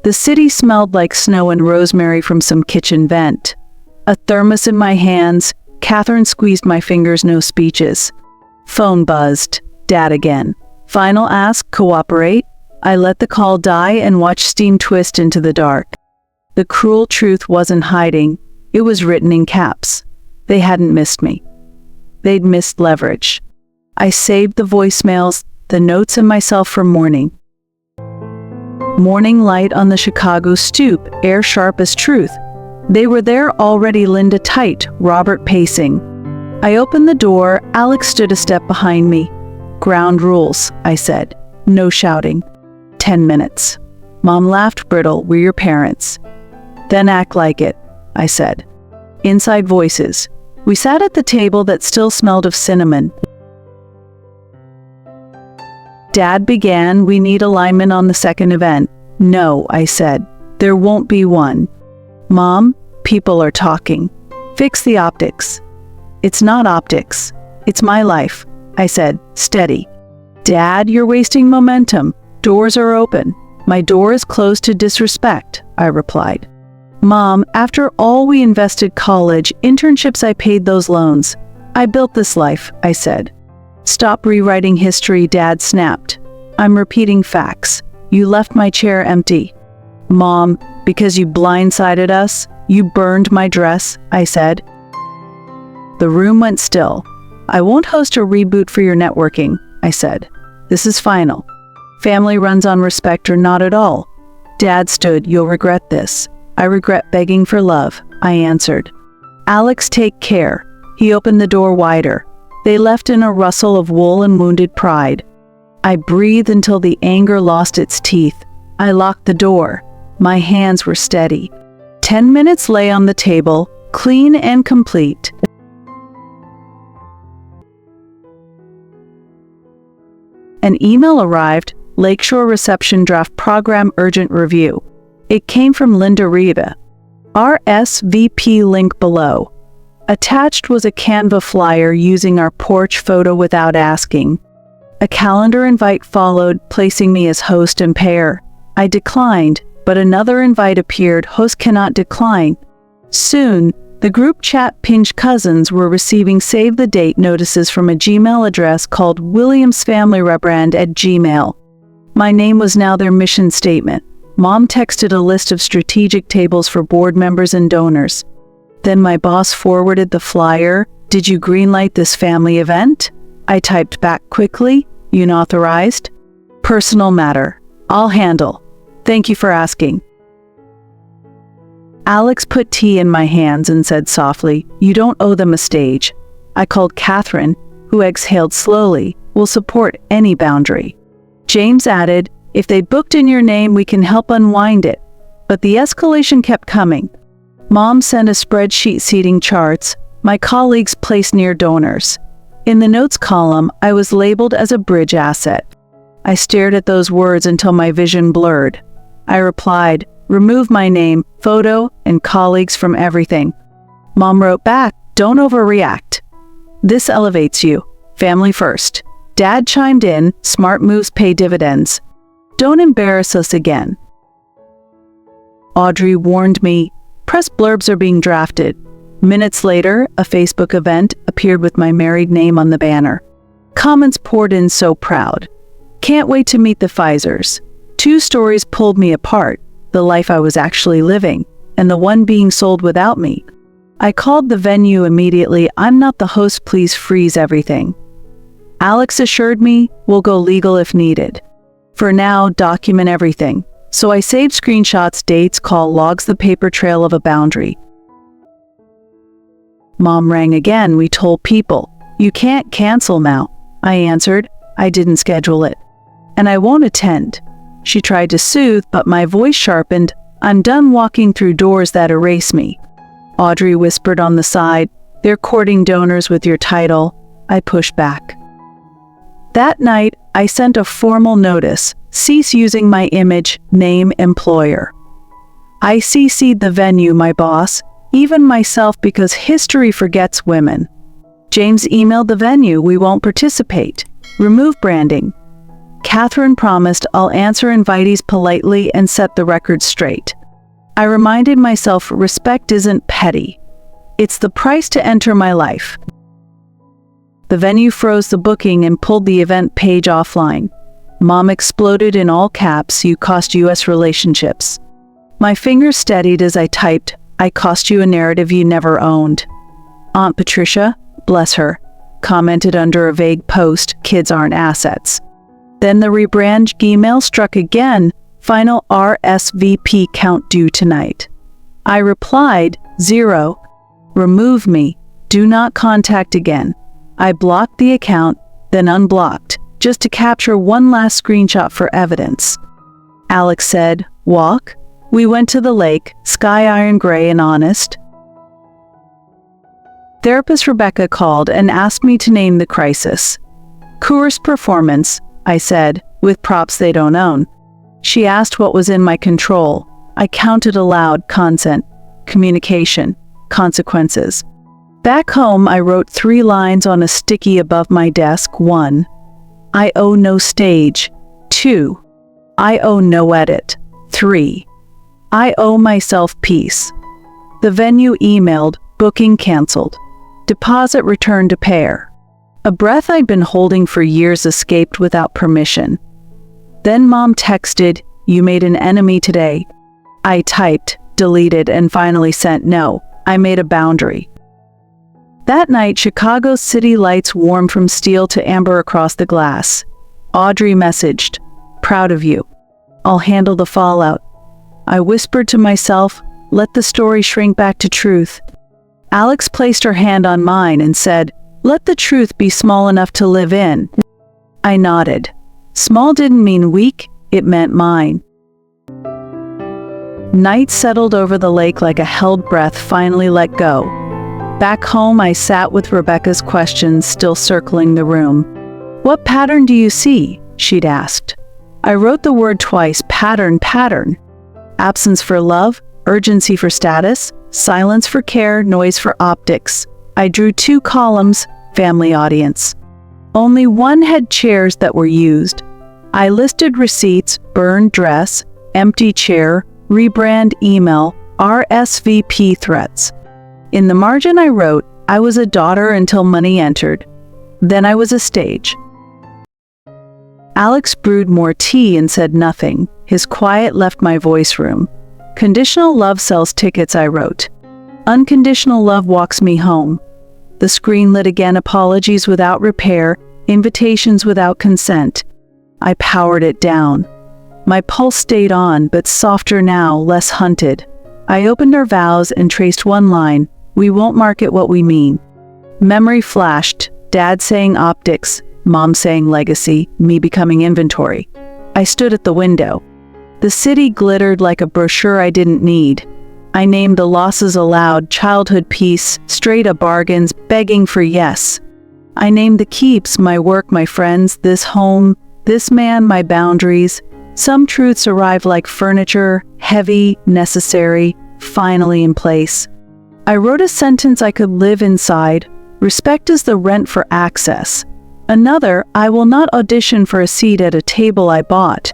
The city smelled like snow and rosemary from some kitchen vent. A thermos in my hands. Catherine squeezed my fingers, no speeches. Phone buzzed. Dad again. Final ask, cooperate. I let the call die and watched steam twist into the dark. The cruel truth wasn't hiding. It was written in caps. They hadn't missed me. They'd missed leverage. I saved the voicemails, the notes, and myself for morning. Morning light on the Chicago stoop, air sharp as truth. They were there already, Linda tight, Robert pacing. I opened the door, Alex stood a step behind me. Ground rules, I said. No shouting. 10 minutes. Mom laughed brittle, we're your parents. Then act like it, I said. Inside voices. We sat at the table that still smelled of cinnamon. Dad began, "We need alignment on the second event." "No," I said. "There won't be one." "Mom, people are talking. Fix the optics." "It's not optics. It's my life," I said, steady. "Dad, you're wasting momentum. Doors are open." "My door is closed to disrespect," I replied. "Mom, after all we invested, college, internships, I paid those loans. I built this life," I said. "Stop rewriting history," Dad snapped. "I'm repeating facts. You left my chair empty." "Mom, because you blindsided us, you burned my dress," I said. The room went still. "I won't host a reboot for your networking," I said. "This is final. Family runs on respect or not at all." Dad stood. "You'll regret this." "I regret begging for love," I answered. "Alex, take care." He opened the door wider. They left in a rustle of wool and wounded pride. I breathed until the anger lost its teeth. I locked the door. My hands were steady. 10 minutes lay on the table, clean and complete. An email arrived, Lakeshore Reception Draft Program Urgent Review. It came from Linda Riva. RSVP link below. Attached was a Canva flyer using our porch photo without asking. A calendar invite followed, placing me as host and pair. I declined, but another invite appeared, "Host cannot decline." Soon, the group chat Pinch Cousins were receiving save the date notices from a Gmail address called williamsfamilyrebrand@gmail. My name was now their mission statement. Mom texted a list of strategic tables for board members and donors. Then my boss forwarded the flyer. "Did you greenlight this family event?" I typed back quickly, "Unauthorized. Personal matter. I'll handle. Thank you for asking." Alex put tea in my hands and said softly, "You don't owe them a stage." I called Catherine, who exhaled slowly, "Will support any boundary." James added, "If they booked in your name, we can help unwind it." But the escalation kept coming. Mom sent a spreadsheet seating charts, my colleagues placed near donors. In the notes column, I was labeled as a bridge asset. I stared at those words until my vision blurred. I replied, "Remove my name, photo, and colleagues from everything." Mom wrote back, "Don't overreact. This elevates you. Family first." Dad chimed in, "Smart moves pay dividends. Don't embarrass us again." Audrey warned me, "Press blurbs are being drafted." Minutes later, a Facebook event appeared with my married name on the banner. Comments poured in so proud. "Can't wait to meet the Pfizers." 2 stories pulled me apart, the life I was actually living, and the one being sold without me. I called the venue immediately. "I'm not the host, please freeze everything." Alex assured me, "We'll go legal if needed. For now, document everything." So I saved screenshots, dates, call logs, the paper trail of a boundary. Mom rang again. "We told people. You can't cancel now." I answered, "I didn't schedule it. And I won't attend." She tried to soothe, but my voice sharpened. "I'm done walking through doors that erase me." Audrey whispered on the side, "They're courting donors with your title." I pushed back. That night, I sent a formal notice, "Cease using my image, name, employer." I CC'd the venue, my boss, even myself, because history forgets women. James emailed the venue, "We won't participate. Remove branding." Catherine promised, "I'll answer invitees politely and set the record straight." I reminded myself respect isn't petty. It's the price to enter my life. The venue froze the booking and pulled the event page offline. Mom exploded in all caps, "You cost U.S. relationships." My fingers steadied as I typed, "I cost you a narrative you never owned." Aunt Patricia, bless her, commented under a vague post, "Kids aren't assets." Then the rebrand email struck again, "Final RSVP count due tonight." I replied, 0. Remove me. Do not contact again. I blocked the account, then unblocked, just to capture one last screenshot for evidence. Alex said, "Walk?" We went to the lake, sky iron gray and honest. Therapist Rebecca called and asked me to name the crisis. Course performance, I said, with props they don't own. She asked what was in my control. I counted aloud: consent, communication, consequences. Back home, I wrote 3 lines on a sticky above my desk. 1. I owe no stage. 2. I owe no edit. 3. I owe myself peace. The venue emailed, booking canceled. Deposit returned to payer. A breath I'd been holding for years escaped without permission. Then Mom texted, "You made an enemy today." I typed, deleted, and finally sent no. I made a boundary. That night, Chicago's city lights warmed from steel to amber across the glass. Audrey messaged, "Proud of you. I'll handle the fallout." I whispered to myself, "Let the story shrink back to truth." Alex placed her hand on mine and said, "Let the truth be small enough to live in." I nodded. Small didn't mean weak, it meant mine. Night settled over the lake like a held breath finally let go. Back home, I sat with Rebecca's questions still circling the room. "What pattern do you see?" she'd asked. I wrote the word twice: pattern, pattern. Absence for love, urgency for status, silence for care, noise for optics. I drew 2 columns: family, audience. Only 1 had chairs that were used. I listed receipts: burned dress, empty chair, rebrand email, RSVP threats. In the margin I wrote, "I was a daughter until money entered. Then I was a stage." Alex brewed more tea and said nothing. His quiet left my voice room. "Conditional love sells tickets," I wrote. "Unconditional love walks me home." The screen lit again: apologies without repair, invitations without consent. I powered it down. My pulse stayed on, but softer now, less hunted. I opened our vows and traced 1 line: "We won't market what we mean." Memory flashed: Dad saying optics, Mom saying legacy, me becoming inventory. I stood at the window. The city glittered like a brochure I didn't need. I named the losses aloud: childhood peace, straight-up bargains, begging for yes. I named the keeps: my work, my friends, this home, this man, my boundaries. Some truths arrived like furniture, heavy, necessary, finally in place. I wrote a sentence I could live inside: respect is the rent for access. Another: I will not audition for a seat at a table I bought.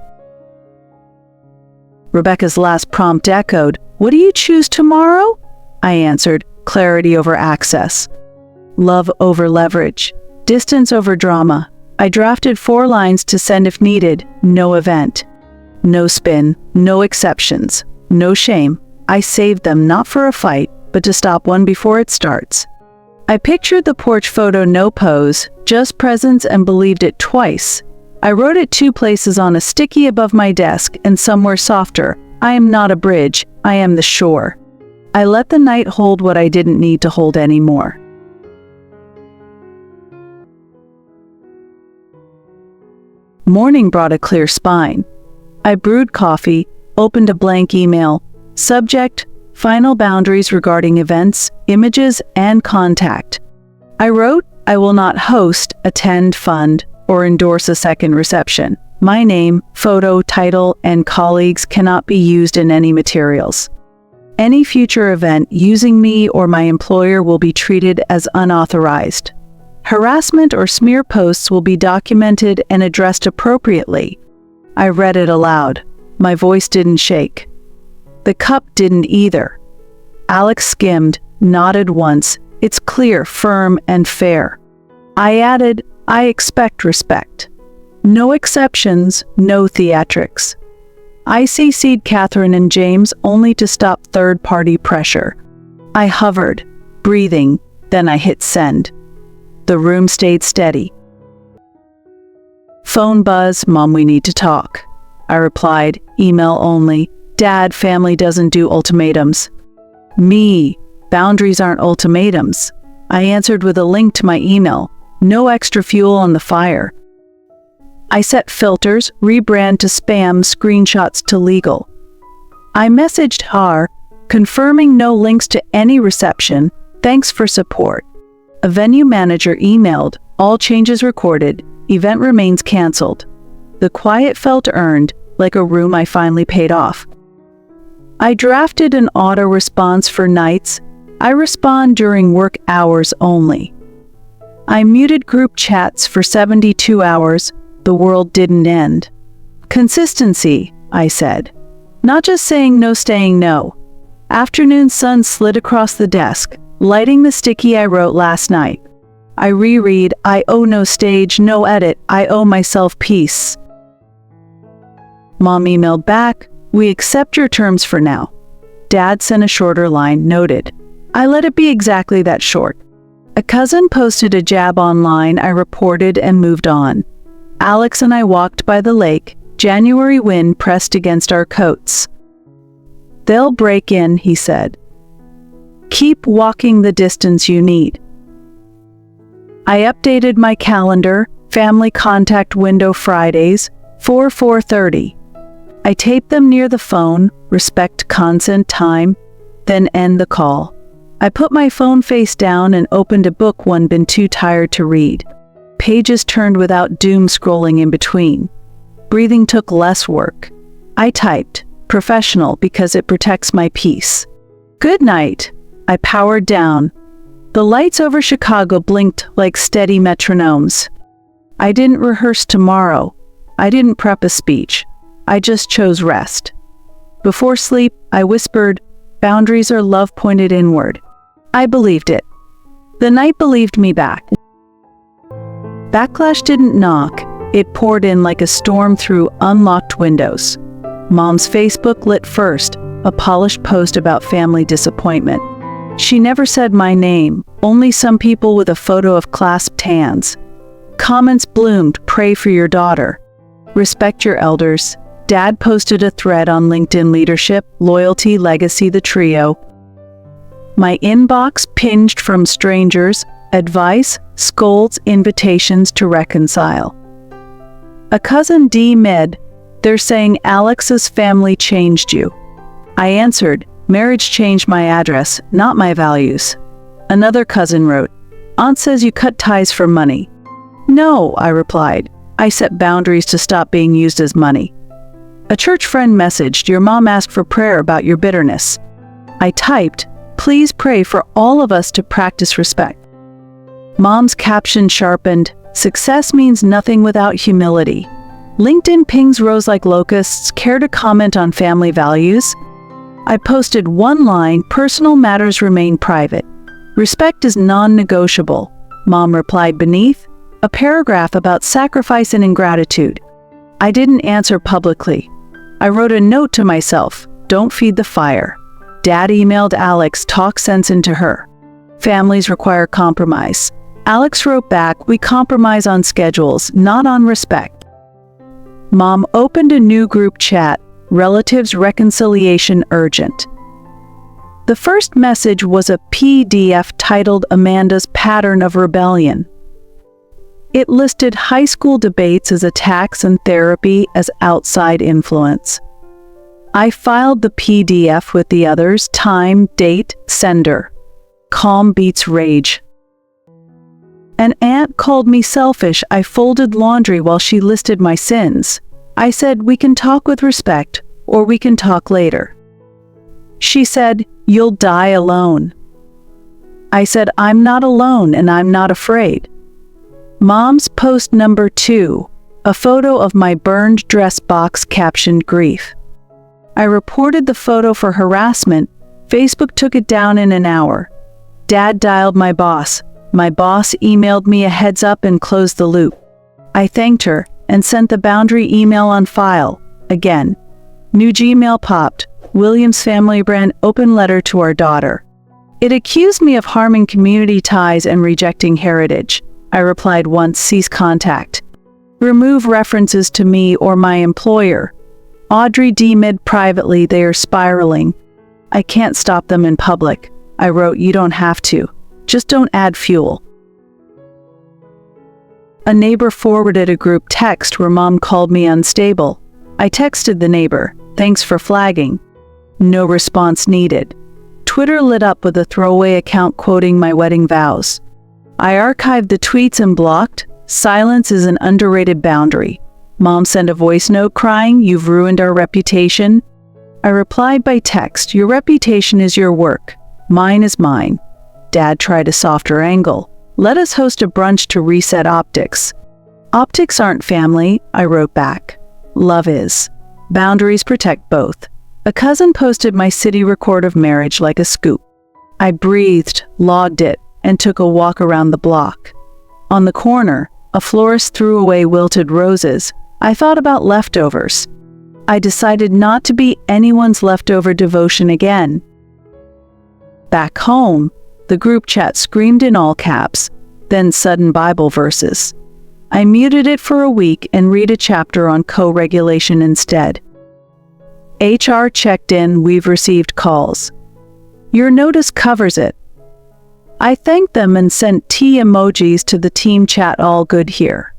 Rebecca's last prompt echoed, "What do you choose tomorrow?" I answered, clarity over access. Love over leverage. Distance over drama. I drafted 4 lines to send if needed: no event. No spin, no exceptions, no shame. I saved them not for a fight, but to stop one before it starts. I pictured the porch photo: no pose, just presence, and believed it twice. I wrote it 2 places: on a sticky above my desk and somewhere softer: I am not a bridge, I am the shore. I let the night hold what I didn't need to hold anymore. Morning brought a clear spine. I brewed coffee, opened a blank email. Subject: final boundaries regarding events, images, and contact. I wrote, "I will not host, attend, fund, or endorse a second reception. My name, photo, title, and colleagues cannot be used in any materials. Any future event using me or my employer will be treated as unauthorized. Harassment or smear posts will be documented and addressed appropriately." I read it aloud. My voice didn't shake. The cup didn't either. Alex skimmed, nodded once. "It's clear, firm, and fair." I added, "I expect respect. No exceptions, no theatrics." I CC'd Catherine and James only to stop third-party pressure. I hovered, breathing, then I hit send. The room stayed steady. Phone buzz: "Mom, we need to talk." I replied, "Email only. Dad, family doesn't do ultimatums." Me, boundaries aren't ultimatums. I answered with a link to my email. No extra fuel on the fire. I set filters: rebrand to spam, screenshots to legal. I messaged her, confirming no links to any reception, thanks for support. A venue manager emailed, all changes recorded, event remains canceled. The quiet felt earned, like a room I finally paid off. I drafted an auto response for nights. I respond during work hours only. I muted group chats for 72 hours. The world didn't end. Consistency, I said. Not just saying no, staying no. Afternoon sun slid across the desk, lighting the sticky I wrote last night. I reread, I owe no stage, no edit, I owe myself peace. Mom emailed back, we accept your terms for now. Dad sent a shorter line, noted. I let it be exactly that short. A cousin posted a jab online, I reported and moved on. Alex and I walked by the lake, January wind pressed against our coats. They'll break in, he said. Keep walking the distance you need. I updated my calendar, family contact window Fridays, 4:30. I tape them near the phone, respect consent time, then end the call. I put my phone face down and opened a book one been too tired to read. Pages turned without doom scrolling in between. Breathing took less work. I typed, professional because it protects my peace. Good night. I powered down. The lights over Chicago blinked like steady metronomes. I didn't rehearse tomorrow. I didn't prep a speech. I just chose rest. Before sleep, I whispered, boundaries are love pointed inward. I believed it. The night believed me back. Backlash didn't knock. It poured in like a storm through unlocked windows. Mom's Facebook lit first, a polished post about family disappointment. She never said my name, only some people with a photo of clasped hands. Comments bloomed, pray for your daughter. Respect your elders. Dad posted a thread on LinkedIn leadership, loyalty, legacy, the trio. My inbox pinged from strangers, advice, scolds, invitations to reconcile. A cousin D-Med, they're saying Alex's family changed you. I answered, marriage changed my address, not my values. Another cousin wrote, Aunt says you cut ties for money. No, I replied. I set boundaries to stop being used as money. A church friend messaged, your mom asked for prayer about your bitterness. I typed, please pray for all of us to practice respect. Mom's caption sharpened, success means nothing without humility. LinkedIn pings rose like locusts, care to comment on family values? I posted one line, personal matters remain private. Respect is non-negotiable. Mom replied beneath, a paragraph about sacrifice and ingratitude. I didn't answer publicly. I wrote a note to myself, don't feed the fire. Dad emailed Alex, talk sense into her. Families require compromise. Alex wrote back, we compromise on schedules, not on respect. Mom opened a new group chat, relatives reconciliation urgent. The first message was a PDF titled Amanda's Pattern of Rebellion. It listed high school debates as attacks and therapy as outside influence. I filed the PDF with the others, time, date, sender. Calm beats rage. An aunt called me selfish. I folded laundry while she listed my sins. I said, we can talk with respect, or we can talk later. She said, you'll die alone. I said, I'm not alone and I'm not afraid. Mom's post number 2, a photo of my burned dress box captioned grief. I reported the photo for harassment. Facebook took it down in an hour. Dad dialed my boss. My boss emailed me a heads up and closed the loop. I thanked her and sent the boundary email on file. Again. New Gmail popped. Williams family brand open letter to our daughter. It accused me of harming community ties and rejecting heritage. I replied once, cease contact. Remove references to me or my employer. Audrey D-Mid privately, they are spiraling. I can't stop them in public. I wrote, you don't have to. Just don't add fuel. A neighbor forwarded a group text where Mom called me unstable. I texted the neighbor, thanks for flagging. No response needed. Twitter lit up with a throwaway account quoting my wedding vows. I archived the tweets and blocked. Silence is an underrated boundary. Mom sent a voice note crying, "You've ruined our reputation." I replied by text, "Your reputation is your work. Mine is mine." Dad tried a softer angle. "Let us host a brunch to reset optics." "Optics aren't family," I wrote back. "Love is. Boundaries protect both." A cousin posted my city record of marriage like a scoop. I breathed, logged it, and took a walk around the block. On the corner, a florist threw away wilted roses. I thought about leftovers. I decided not to be anyone's leftover devotion again. Back home, the group chat screamed in all caps, then sudden Bible verses. I muted it for a week and read a chapter on co-regulation instead. HR checked in, "We've received calls." "Your notice covers it." I thanked them and sent tea emojis to the team chat. "All good here."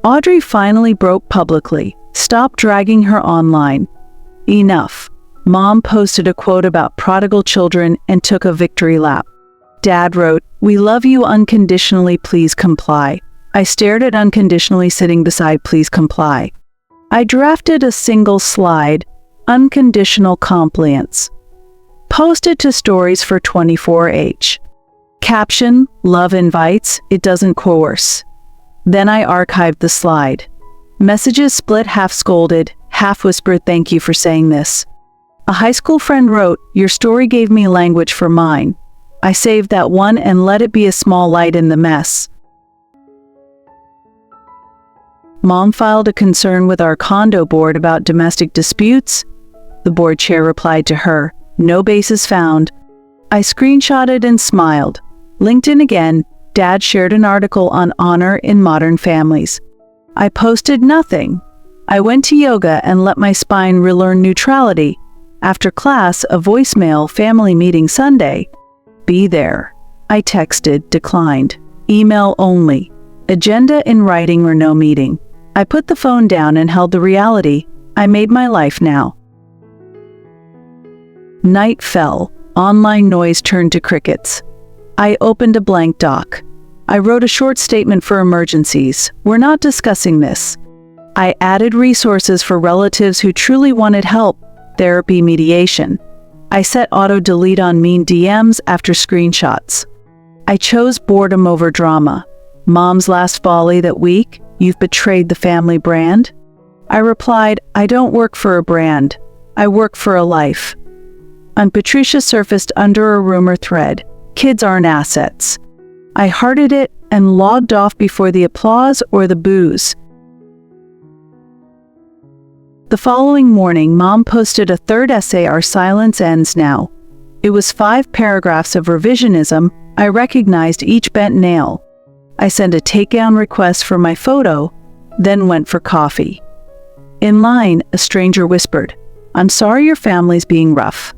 Audrey finally broke publicly. "Stop dragging her online. Enough." Mom posted a quote about prodigal children and took a victory lap. Dad wrote, "We love you unconditionally, please comply." I stared at unconditionally sitting beside please comply. I drafted a single slide, unconditional compliance. Posted to stories for 24H. Caption, "Love invites, it doesn't coerce." Then I archived the slide. Messages split, half scolded, half whispered, "Thank you for saying this." A high school friend wrote, "Your story gave me language for mine." I saved that one and let it be a small light in the mess. Mom filed a concern with our condo board about domestic disputes. The board chair replied to her, "No basis found." I screenshotted and smiled. LinkedIn again. Dad shared an article on honor in modern families. I posted nothing. I went to yoga and let my spine relearn neutrality. After class, a voicemail, "Family meeting Sunday." "Be there." I texted, declined. "Email only. Agenda in writing or no meeting." I put the phone down and held the reality. I made my life now. Night fell. Online noise turned to crickets. I opened a blank doc. I wrote a short statement for emergencies. "We're not discussing this." I added resources for relatives who truly wanted help. Therapy, mediation. I set auto-delete on mean DMs after screenshots. I chose boredom over drama. Mom's last volley that week, "You've betrayed the family brand." I replied, "I don't work for a brand. I work for a life." And Patricia surfaced under a rumor thread. "Kids aren't assets." I hearted it and logged off before the applause or the boos. The following morning, Mom posted a third essay, "Our Silence Ends Now." It was 5 paragraphs of revisionism. I recognized each bent nail. I sent a takedown request for my photo, then went for coffee. In line, a stranger whispered, "I'm sorry your family's being rough."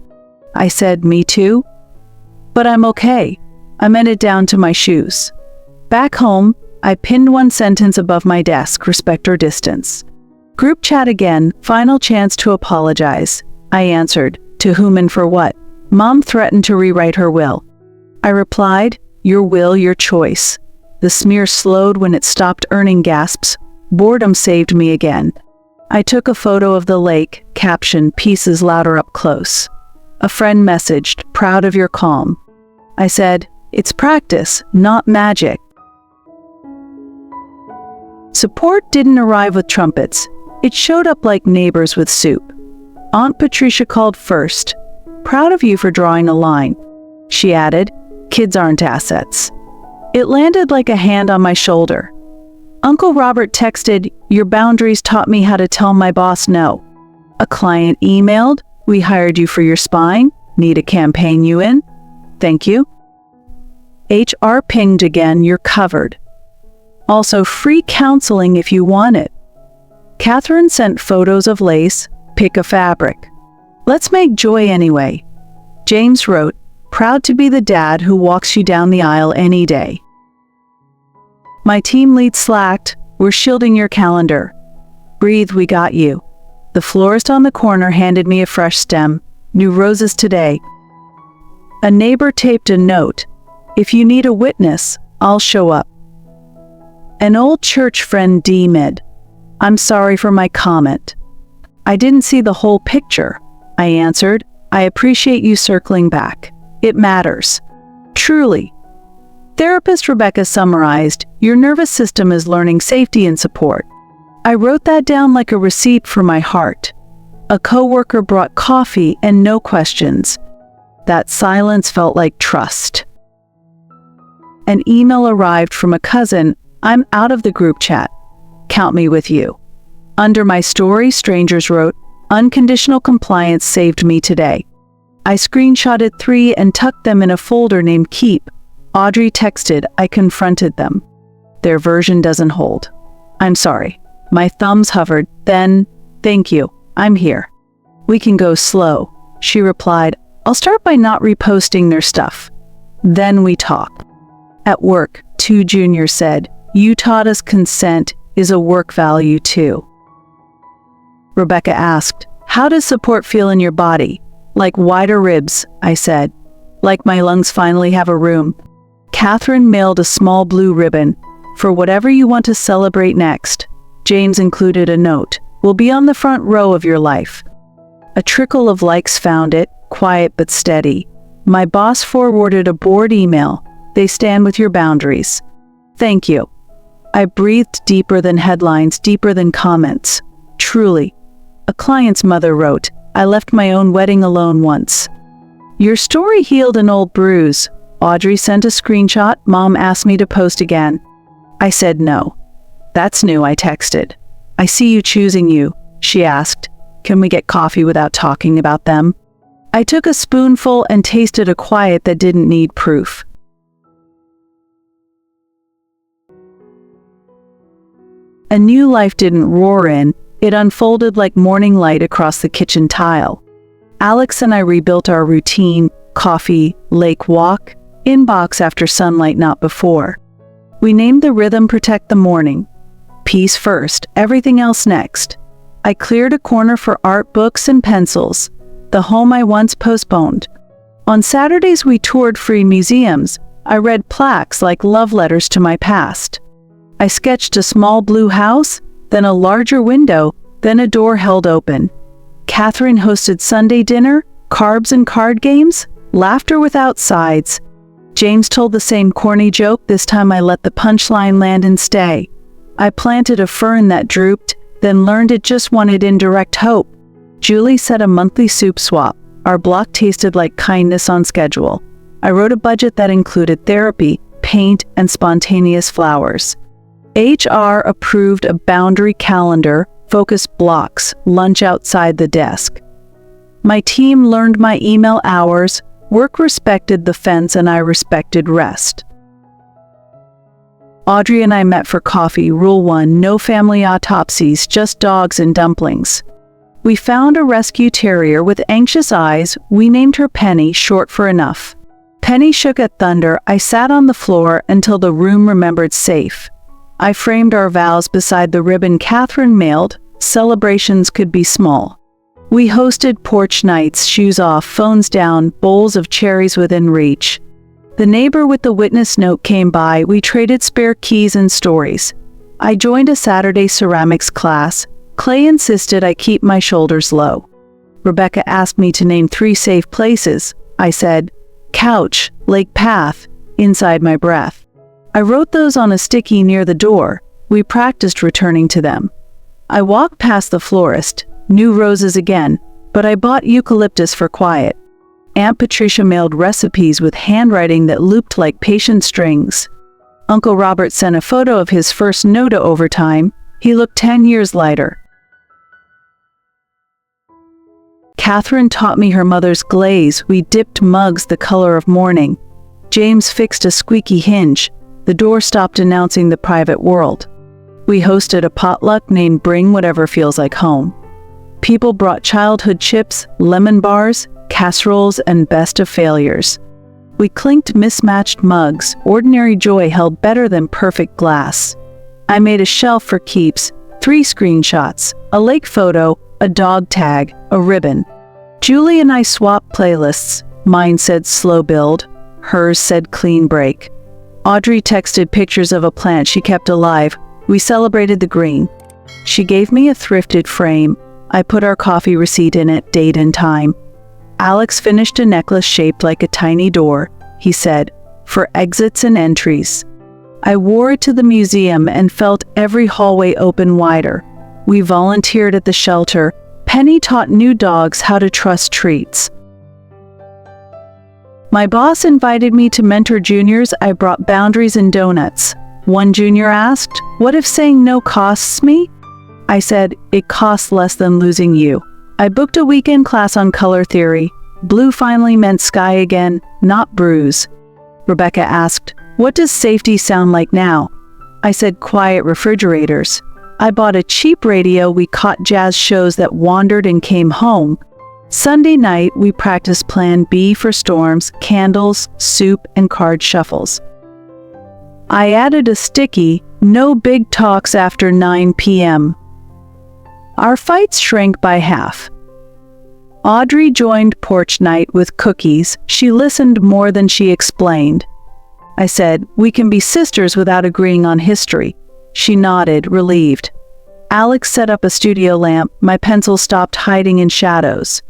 I said, "Me too. But I'm okay." I meant it down to my shoes. Back home, I pinned one sentence above my desk, "Respect or distance." Group chat again, final chance to apologize. I answered, "To whom and for what?" Mom threatened to rewrite her will. I replied, "Your will, your choice." The smear slowed when it stopped earning gasps. Boredom saved me again. I took a photo of the lake, caption, "Pieces louder up close." A friend messaged, "Proud of your calm." I said, "It's practice, not magic." Support didn't arrive with trumpets. It showed up like neighbors with soup. Aunt Patricia called first. "Proud of you for drawing a line." She added, "Kids aren't assets." It landed like a hand on my shoulder. Uncle Robert texted, "Your boundaries taught me how to tell my boss no." A client emailed, "We hired you for your spine. Need a campaign you in? Thank you." HR pinged again, "You're covered. Also free counseling if you want it." Catherine sent photos of lace, "Pick a fabric. Let's make joy anyway." James wrote, "Proud to be the dad who walks you down the aisle any day." My team lead slacked, "We're shielding your calendar. Breathe, we got you." The florist on the corner handed me a fresh stem, "New roses today." A neighbor taped a note, "If you need a witness, I'll show up." An old church friend DM'd, I'm sorry for my comment. I didn't see the whole picture, I answered. I appreciate you circling back. It matters. Truly. Therapist Rebecca summarized, your nervous system is learning safety and support. I wrote that down like a receipt for my heart. A coworker brought coffee and no questions. That silence felt like trust. An email arrived from a cousin. I'm out of the group chat. Count me with you. Under my story, strangers wrote, unconditional compliance saved me today. I screenshotted 3 and tucked them in a folder named Keep. Audrey texted, I confronted them. Their version doesn't hold. I'm sorry. My thumbs hovered. Then, thank you. I'm here. We can go slow. She replied, I'll start by not reposting their stuff. Then we talk. At work, 2 juniors said, you taught us consent is a work value too. Rebecca asked, how does support feel in your body? Like wider ribs, I said. Like my lungs finally have a room. Catherine mailed a small blue ribbon. For whatever you want to celebrate next. James included a note. We'll be on the front row of your life. A trickle of likes found it, quiet but steady. My boss forwarded a bored email. They stand with your boundaries. Thank you. I breathed deeper than headlines, deeper than comments. Truly. A client's mother wrote, I left my own wedding alone once. Your story healed an old bruise. Audrey sent a screenshot. Mom asked me to post again. I said no. That's new, I texted. I see you choosing you, she asked. Can we get coffee without talking about them? I took a spoonful and tasted a quiet that didn't need proof. A new life didn't roar in. It unfolded like morning light across the kitchen tile. Alex and I rebuilt our routine, coffee, lake walk, inbox after sunlight, not before. We named the rhythm Protect the Morning. Peace first, everything else next. I cleared a corner for art, books, and pencils, the home I once postponed. On Saturdays we toured free museums. I read plaques like love letters to my past. I sketched a small blue house, then a larger window, then a door held open. Catherine hosted Sunday dinner, carbs and card games, laughter without sides. James told the same corny joke. This time I let the punchline land and stay. I planted a fern that drooped, then learned it just wanted indirect hope. Julie set a monthly soup swap. Our block tasted like kindness on schedule. I wrote a budget that included therapy, paint, and spontaneous flowers. HR approved a boundary calendar, focus blocks, lunch outside the desk. My team learned my email hours, work respected the fence, and I respected rest. Audrey and I met for coffee. Rule 1, no family autopsies, just dogs and dumplings. We found a rescue terrier with anxious eyes. We named her Penny, short for enough. Penny shook at thunder. I sat on the floor until the room remembered safe. I framed our vows beside the ribbon Catherine mailed. Celebrations could be small. We hosted porch nights, shoes off, phones down, bowls of cherries within reach. The neighbor with the witness note came by. We traded spare keys and stories. I joined a Saturday ceramics class. Clay insisted I keep my shoulders low. Rebecca asked me to name 3 safe places. I said, couch, lake path, inside my breath. I wrote those on a sticky near the door. We practiced returning to them. I walked past the florist, new roses again, but I bought eucalyptus for quiet. Aunt Patricia mailed recipes with handwriting that looped like patient strings. Uncle Robert sent a photo of his first no to overtime. He looked 10 years lighter. Catherine taught me her mother's glaze. We dipped mugs the color of morning. James fixed a squeaky hinge. The door stopped announcing the private world. We hosted a potluck named Bring Whatever Feels Like Home. People brought childhood chips, lemon bars, casseroles, and best of failures. We clinked mismatched mugs. Ordinary joy held better than perfect glass. I made a shelf for keeps, 3 screenshots, a lake photo, a dog tag, a ribbon. Julie and I swapped playlists. Mine said slow build, hers said clean break. Audrey texted pictures of a plant she kept alive. We celebrated the green. She gave me a thrifted frame. I put our coffee receipt in it, date and time. Alex finished a necklace shaped like a tiny door, he said, for exits and entries. I wore it to the museum and felt every hallway open wider. We volunteered at the shelter. Penny taught new dogs how to trust treats. My boss invited me to mentor juniors. I brought boundaries and donuts. One junior asked, "What if saying no costs me?" I said, "It costs less than losing you." I booked a weekend class on color theory. Blue finally meant sky again, not bruise. Rebecca asked, "What does safety sound like now?" I said, "Quiet refrigerators." I bought a cheap radio. We caught jazz shows that wandered and came home. Sunday night, we practiced Plan B for storms, candles, soup, and card shuffles. I added a sticky, "No big talks after 9 p.m. Our fights shrank by half. Audrey joined porch night with cookies. She listened more than she explained. I said, "We can be sisters without agreeing on history." She nodded, relieved. Alex set up a studio lamp. My pencil stopped hiding in shadows.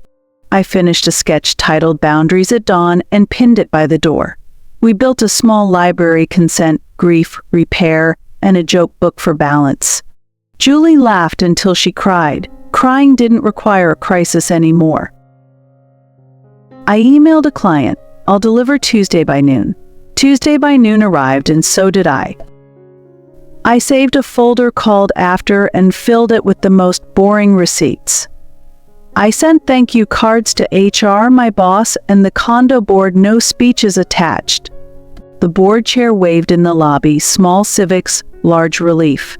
I finished a sketch titled Boundaries at Dawn and pinned it by the door. We built a small library: consent, grief, repair, and a joke book for balance. Julie laughed until she cried. Crying didn't require a crisis anymore. I emailed a client. "I'll deliver Tuesday by noon." Tuesday by noon arrived, and so did I. I saved a folder called After and filled it with the most boring receipts. I sent thank you cards to HR, my boss, and the condo board. No speeches attached. The board chair waved in the lobby. Small civics, large relief.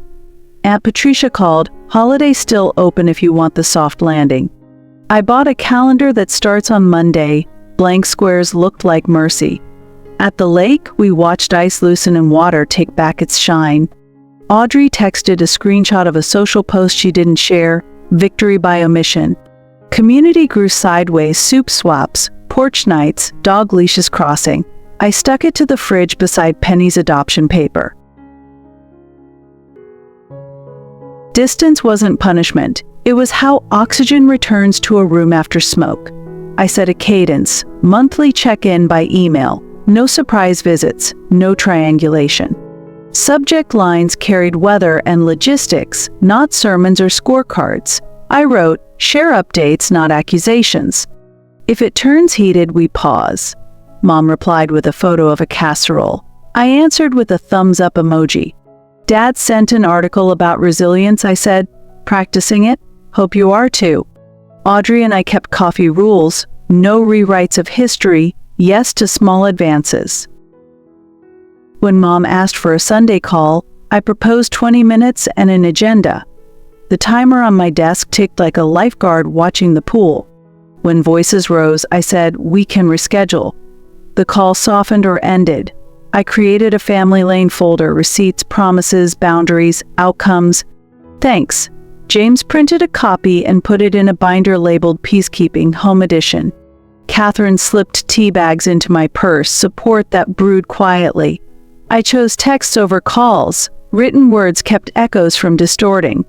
Aunt Patricia called, "Holiday still open if you want the soft landing." I bought a calendar that starts on Monday. Blank squares looked like mercy. At the lake, we watched ice loosen and water take back its shine. Audrey texted a screenshot of a social post she didn't share. Victory by omission. Community grew sideways. Soup swaps, porch nights, dog leashes crossing. I stuck it to the fridge beside Penny's adoption paper. Distance wasn't punishment. It was how oxygen returns to a room after smoke. I set a cadence, monthly check-in by email. No surprise visits, no triangulation. Subject lines carried weather and logistics, not sermons or scorecards. I wrote, "Share updates, not accusations." If it turns heated, we pause. Mom replied with a photo of a casserole. I answered with a thumbs-up emoji. Dad sent an article about resilience. I said, "Practicing it? Hope you are too." Audrey and I kept coffee rules. No rewrites of history. Yes to small advances. When Mom asked for a Sunday call, I proposed 20 minutes and an agenda. The timer on my desk ticked like a lifeguard watching the pool. When voices rose, I said, "We can reschedule." The call softened or ended. I created a family lane folder: receipts, promises, boundaries, outcomes. Thanks. James printed a copy and put it in a binder labeled Peacekeeping Home Edition. Catherine slipped tea bags into my purse, support that brewed quietly. I chose texts over calls. Written words kept echoes from distorting.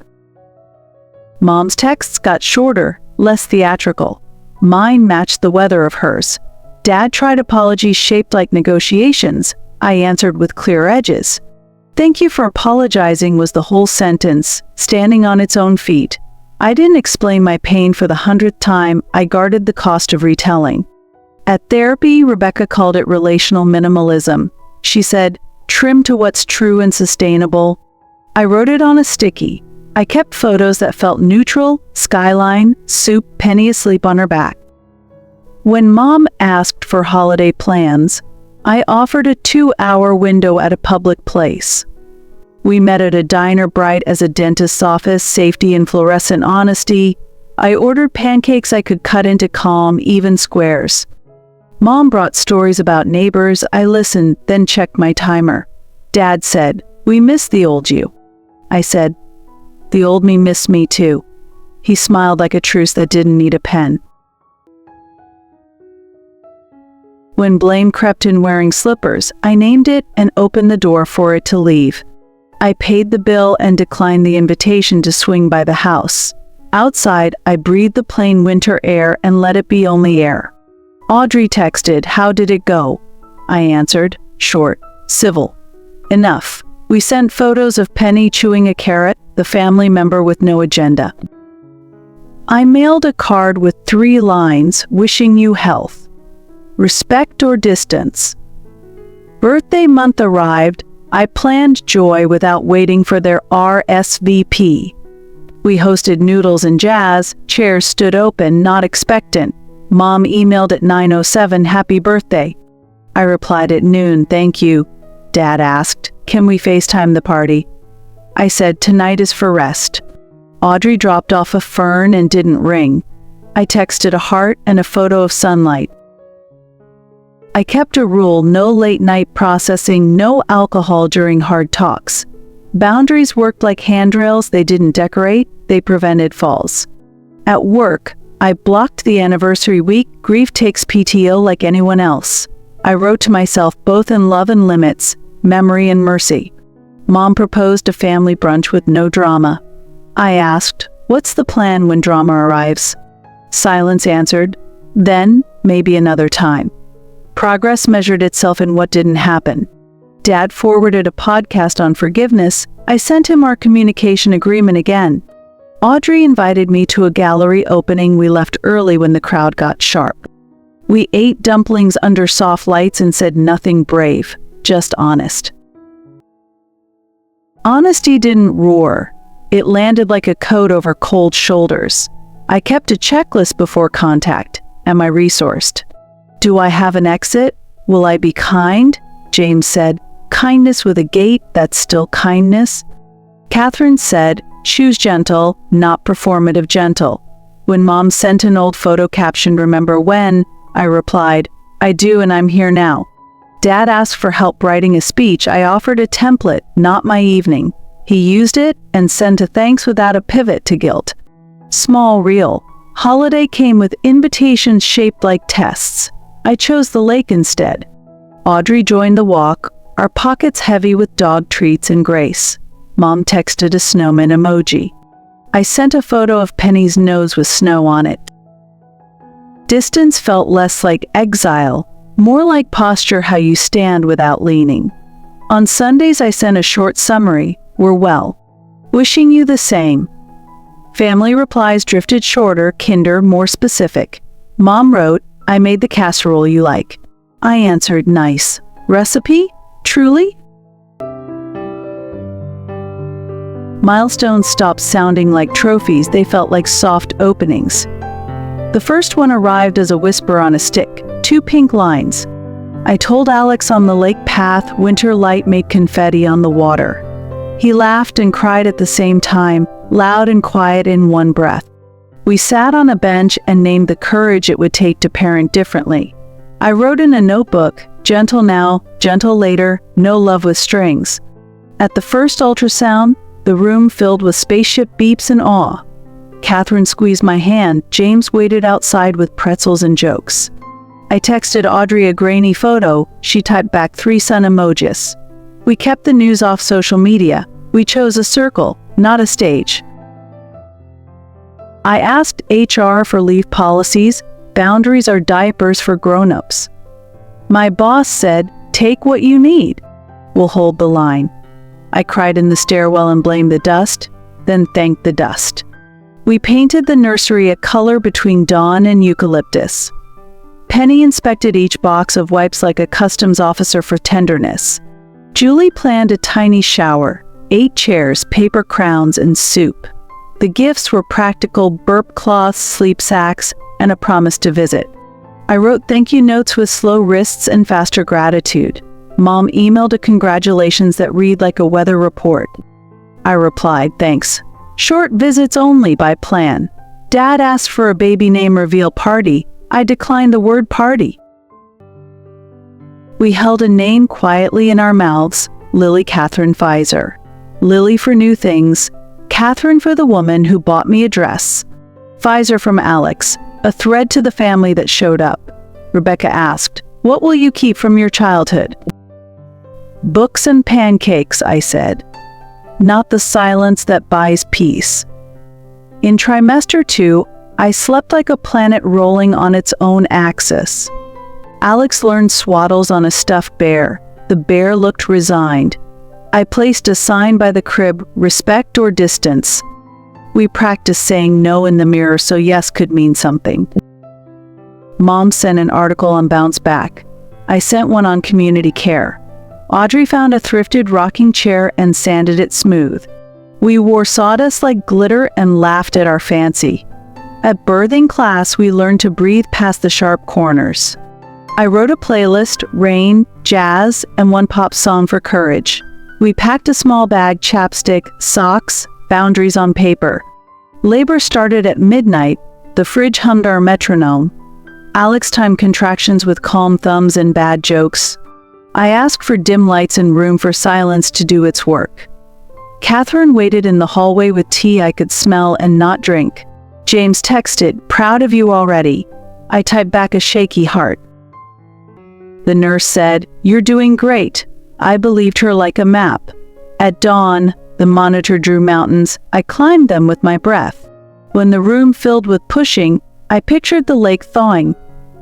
Mom's texts got shorter, less theatrical. Mine matched the weather of hers. Dad tried apologies shaped like negotiations. I answered with clear edges. "Thank you for apologizing" was the whole sentence, standing on its own feet. I didn't explain my pain for the 100th time. I guarded the cost of retelling. At therapy, Rebecca called it relational minimalism. She said, "Trim to what's true and sustainable." I wrote it on a sticky. I kept photos that felt neutral: skyline, soup, Penny asleep on her back. When Mom asked for holiday plans, I offered a 2-hour window at a public place. We met at a diner bright as a dentist's office, safety and fluorescent honesty. I ordered pancakes I could cut into calm, even squares. Mom brought stories about neighbors. I listened, then checked my timer. Dad said, "We miss the old you." I said, "The old me missed me too." He smiled like a truce that didn't need a pen. When blame crept in wearing slippers, I named it and opened the door for it to leave. I paid the bill and declined the invitation to swing by the house. Outside, I breathed the plain winter air and let it be only air. Audrey texted, "How did it go?" I answered, short, civil. Enough. We sent photos of Penny chewing a carrot, the family member with no agenda. I mailed a card with 3 lines, wishing you health. Respect or distance. Birthday month arrived. I planned joy without waiting for their RSVP. We hosted noodles and jazz, chairs stood open, not expectant. Mom emailed at 9:07, "Happy birthday." I replied at noon, "Thank you." Dad asked, "Can we FaceTime the party?" I said, "Tonight is for rest." Audrey dropped off a fern and didn't ring. I texted a heart and a photo of sunlight. I kept a rule: no late night processing, no alcohol during hard talks. Boundaries worked like handrails. They didn't decorate, they prevented falls. At work, I blocked the anniversary week. Grief takes PTO like anyone else. I wrote to myself, both in love and limits, memory and mercy. Mom proposed a family brunch with no drama. I asked, "What's the plan when drama arrives?" Silence answered, "Then, maybe another time." Progress measured itself in what didn't happen. Dad forwarded a podcast on forgiveness. I sent him our communication agreement again. Audrey invited me to a gallery opening. We left early when the crowd got sharp. We ate dumplings under soft lights and said nothing brave, just honest. Honesty didn't roar. It landed like a coat over cold shoulders. I kept a checklist before contact. Am I resourced? Do I have an exit? Will I be kind? James said, "Kindness with a gate, that's still kindness." Catherine said, "Choose gentle, not performative gentle." When Mom sent an old photo captioned, "Remember when?" I replied, "I do, and I'm here now." Dad asked for help writing a speech. I offered a template, not my evening. He used it and sent a thanks without a pivot to guilt. Small, real. Holiday came with invitations shaped like tests. I chose the lake instead. Audrey joined the walk, our pockets heavy with dog treats and grace. Mom texted a snowman emoji. I sent a photo of Penny's nose with snow on it. Distance felt less like exile, more like posture, how you stand without leaning. On Sundays I sent a short summary, "We're well. Wishing you the same." Family replies drifted shorter, kinder, more specific. Mom wrote, "I made the casserole you like." I answered, "Nice. Recipe? Truly?" Milestones stopped sounding like trophies. They felt like soft openings. The first one arrived as a whisper on a stick, 2 pink lines. I told Alex on the lake path, winter light made confetti on the water. He laughed and cried at the same time, loud and quiet in one breath. We sat on a bench and named the courage it would take to parent differently. I wrote in a notebook, "Gentle now, gentle later, no love with strings." At the first ultrasound, the room filled with spaceship beeps and awe. Catherine squeezed my hand. James waited outside with pretzels and jokes. I texted Audrey a grainy photo. She typed back 3 sun emojis. We kept the news off social media. We chose a circle, not a stage. I asked HR for leave policies. Boundaries are diapers for grown-ups. My boss said, "Take what you need. We'll hold the line." I cried in the stairwell and blamed the dust, then thanked the dust. We painted the nursery a color between dawn and eucalyptus. Penny inspected each box of wipes like a customs officer for tenderness. Julie planned a tiny shower, 8 chairs, paper crowns, and soup. The gifts were practical: burp cloths, sleep sacks, and a promise to visit. I wrote thank you notes with slow wrists and faster gratitude. Mom emailed a congratulations that read like a weather report. I replied, "Thanks. Short visits only by plan." Dad asked for a baby name reveal party. I declined the word party. We held a name quietly in our mouths, Lily Catherine Pfizer. Lily for new things, Catherine for the woman who bought me a dress. Pfizer from Alex, a thread to the family that showed up. Rebecca asked, "What will you keep from your childhood?" "Books and pancakes," I said. not the silence that buys peace. In trimester 2, I slept like a planet rolling on its own axis. Alex learned swaddles on a stuffed bear. The bear looked resigned. I placed a sign by the crib, respect or distance. We practiced saying no in the mirror so yes could mean something. Mom sent an article on Bounce Back. I sent one on community care. Audrey found a thrifted rocking chair and sanded it smooth. We wore sawdust like glitter and laughed at our fancy. At birthing class, we learned to breathe past the sharp corners. I wrote a playlist, rain, jazz, and one pop song for courage. We packed a small bag, chapstick, socks, boundaries on paper. Labor started at midnight. The fridge hummed our metronome. Alex timed contractions with calm thumbs and bad jokes. I asked for dim lights and room for silence to do its work. Catherine waited in the hallway with tea I could smell and not drink. James texted, "Proud of you already." I typed back a shaky heart. The nurse said, "You're doing great." I believed her like a map. At dawn, the monitor drew mountains. I climbed them with my breath. When the room filled with pushing, I pictured the lake thawing.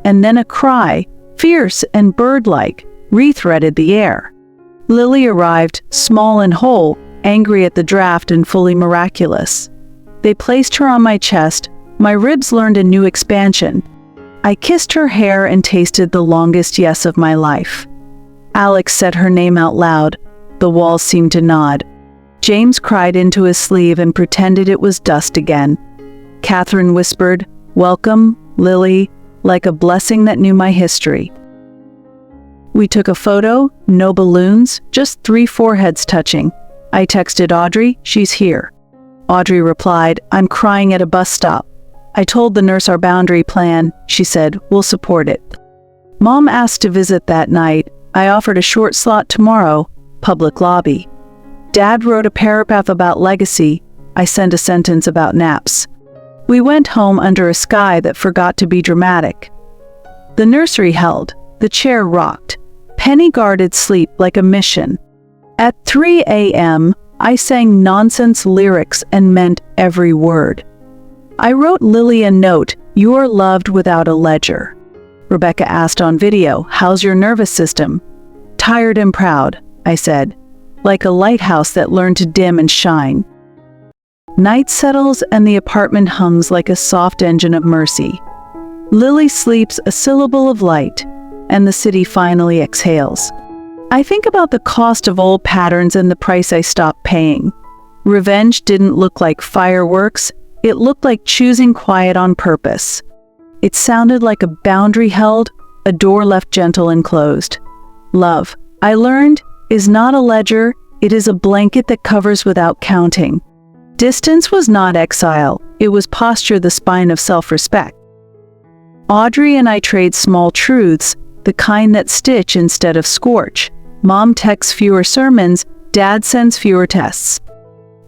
And then a cry, fierce and bird-like, re-threaded the air. Lily arrived, small and whole, angry at the draft and fully miraculous. They placed her on my chest. My ribs learned a new expansion. I kissed her hair and tasted the longest yes of my life. Alex said her name out loud. The walls seemed to nod. James cried into his sleeve and pretended it was dust again. Catherine whispered, "Welcome, Lily," like a blessing that knew my history. We took a photo, no balloons, just 3 foreheads touching. I texted Audrey, "She's here." Audrey replied, "I'm crying at a bus stop." I told the nurse our boundary plan. She said, "We'll support it." Mom asked to visit that night. I offered a short slot tomorrow, public lobby. Dad wrote a paragraph about legacy. I sent a sentence about naps. We went home under a sky that forgot to be dramatic. The nursery held. The chair rocked. Penny guarded sleep like a mission. At 3 a.m., I sang nonsense lyrics and meant every word. I wrote Lily a note, "You are loved without a ledger." Rebecca asked on video, "How's your nervous system?" "Tired and proud," I said, like a lighthouse that learned to dim and shine. Night settles and the apartment hums like a soft engine of mercy. Lily sleeps a syllable of light, and the city finally exhales. I think about the cost of old patterns and the price I stopped paying. Revenge didn't look like fireworks, it looked like choosing quiet on purpose. It sounded like a boundary held, a door left gentle and closed. Love, I learned, is not a ledger, it is a blanket that covers without counting. Distance was not exile, it was posture, the spine of self-respect. Audrey and I trade small truths, the kind that stitch instead of scorch. Mom texts fewer sermons, Dad sends fewer tests.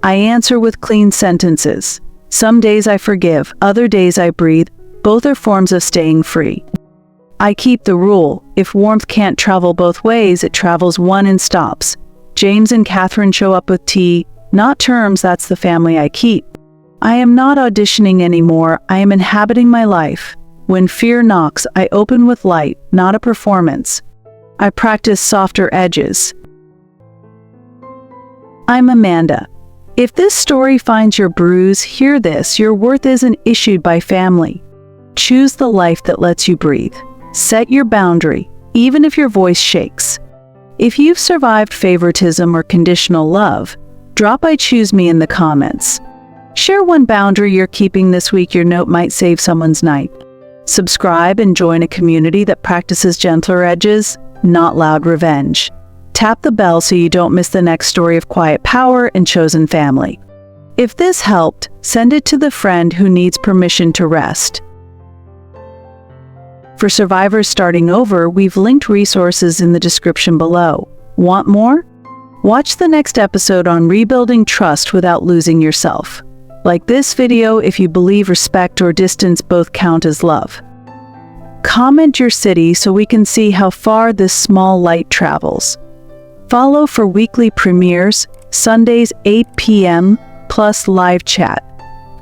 I answer with clean sentences. Some days I forgive, other days I breathe. Both are forms of staying free. I keep the rule, if warmth can't travel both ways, it travels one and stops. James and Catherine show up with tea, not terms, that's the family I keep. I am not auditioning anymore, I am inhabiting my life. When fear knocks, I open with light, not a performance. I practice softer edges. I'm Amanda. If this story finds your bruise, hear this, your worth isn't issued by family. Choose the life that lets you breathe. Set your boundary, even if your voice shakes. If you've survived favoritism or conditional love, drop "I choose me" in the comments. Share one boundary you're keeping this week. Your note might save someone's night. Subscribe and join a community that practices gentler edges, not loud revenge. Tap the bell so you don't miss the next story of quiet power and chosen family. If this helped, send it to the friend who needs permission to rest. For survivors starting over, we've linked resources in the description below. Want more? Watch the next episode on rebuilding trust without losing yourself. Like this video if you believe respect or distance both count as love. Comment your city so we can see how far this small light travels. Follow for weekly premieres, Sundays 8 p.m. plus live chat.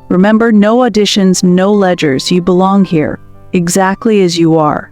Remember, no auditions, no ledgers. You belong here, exactly as you are.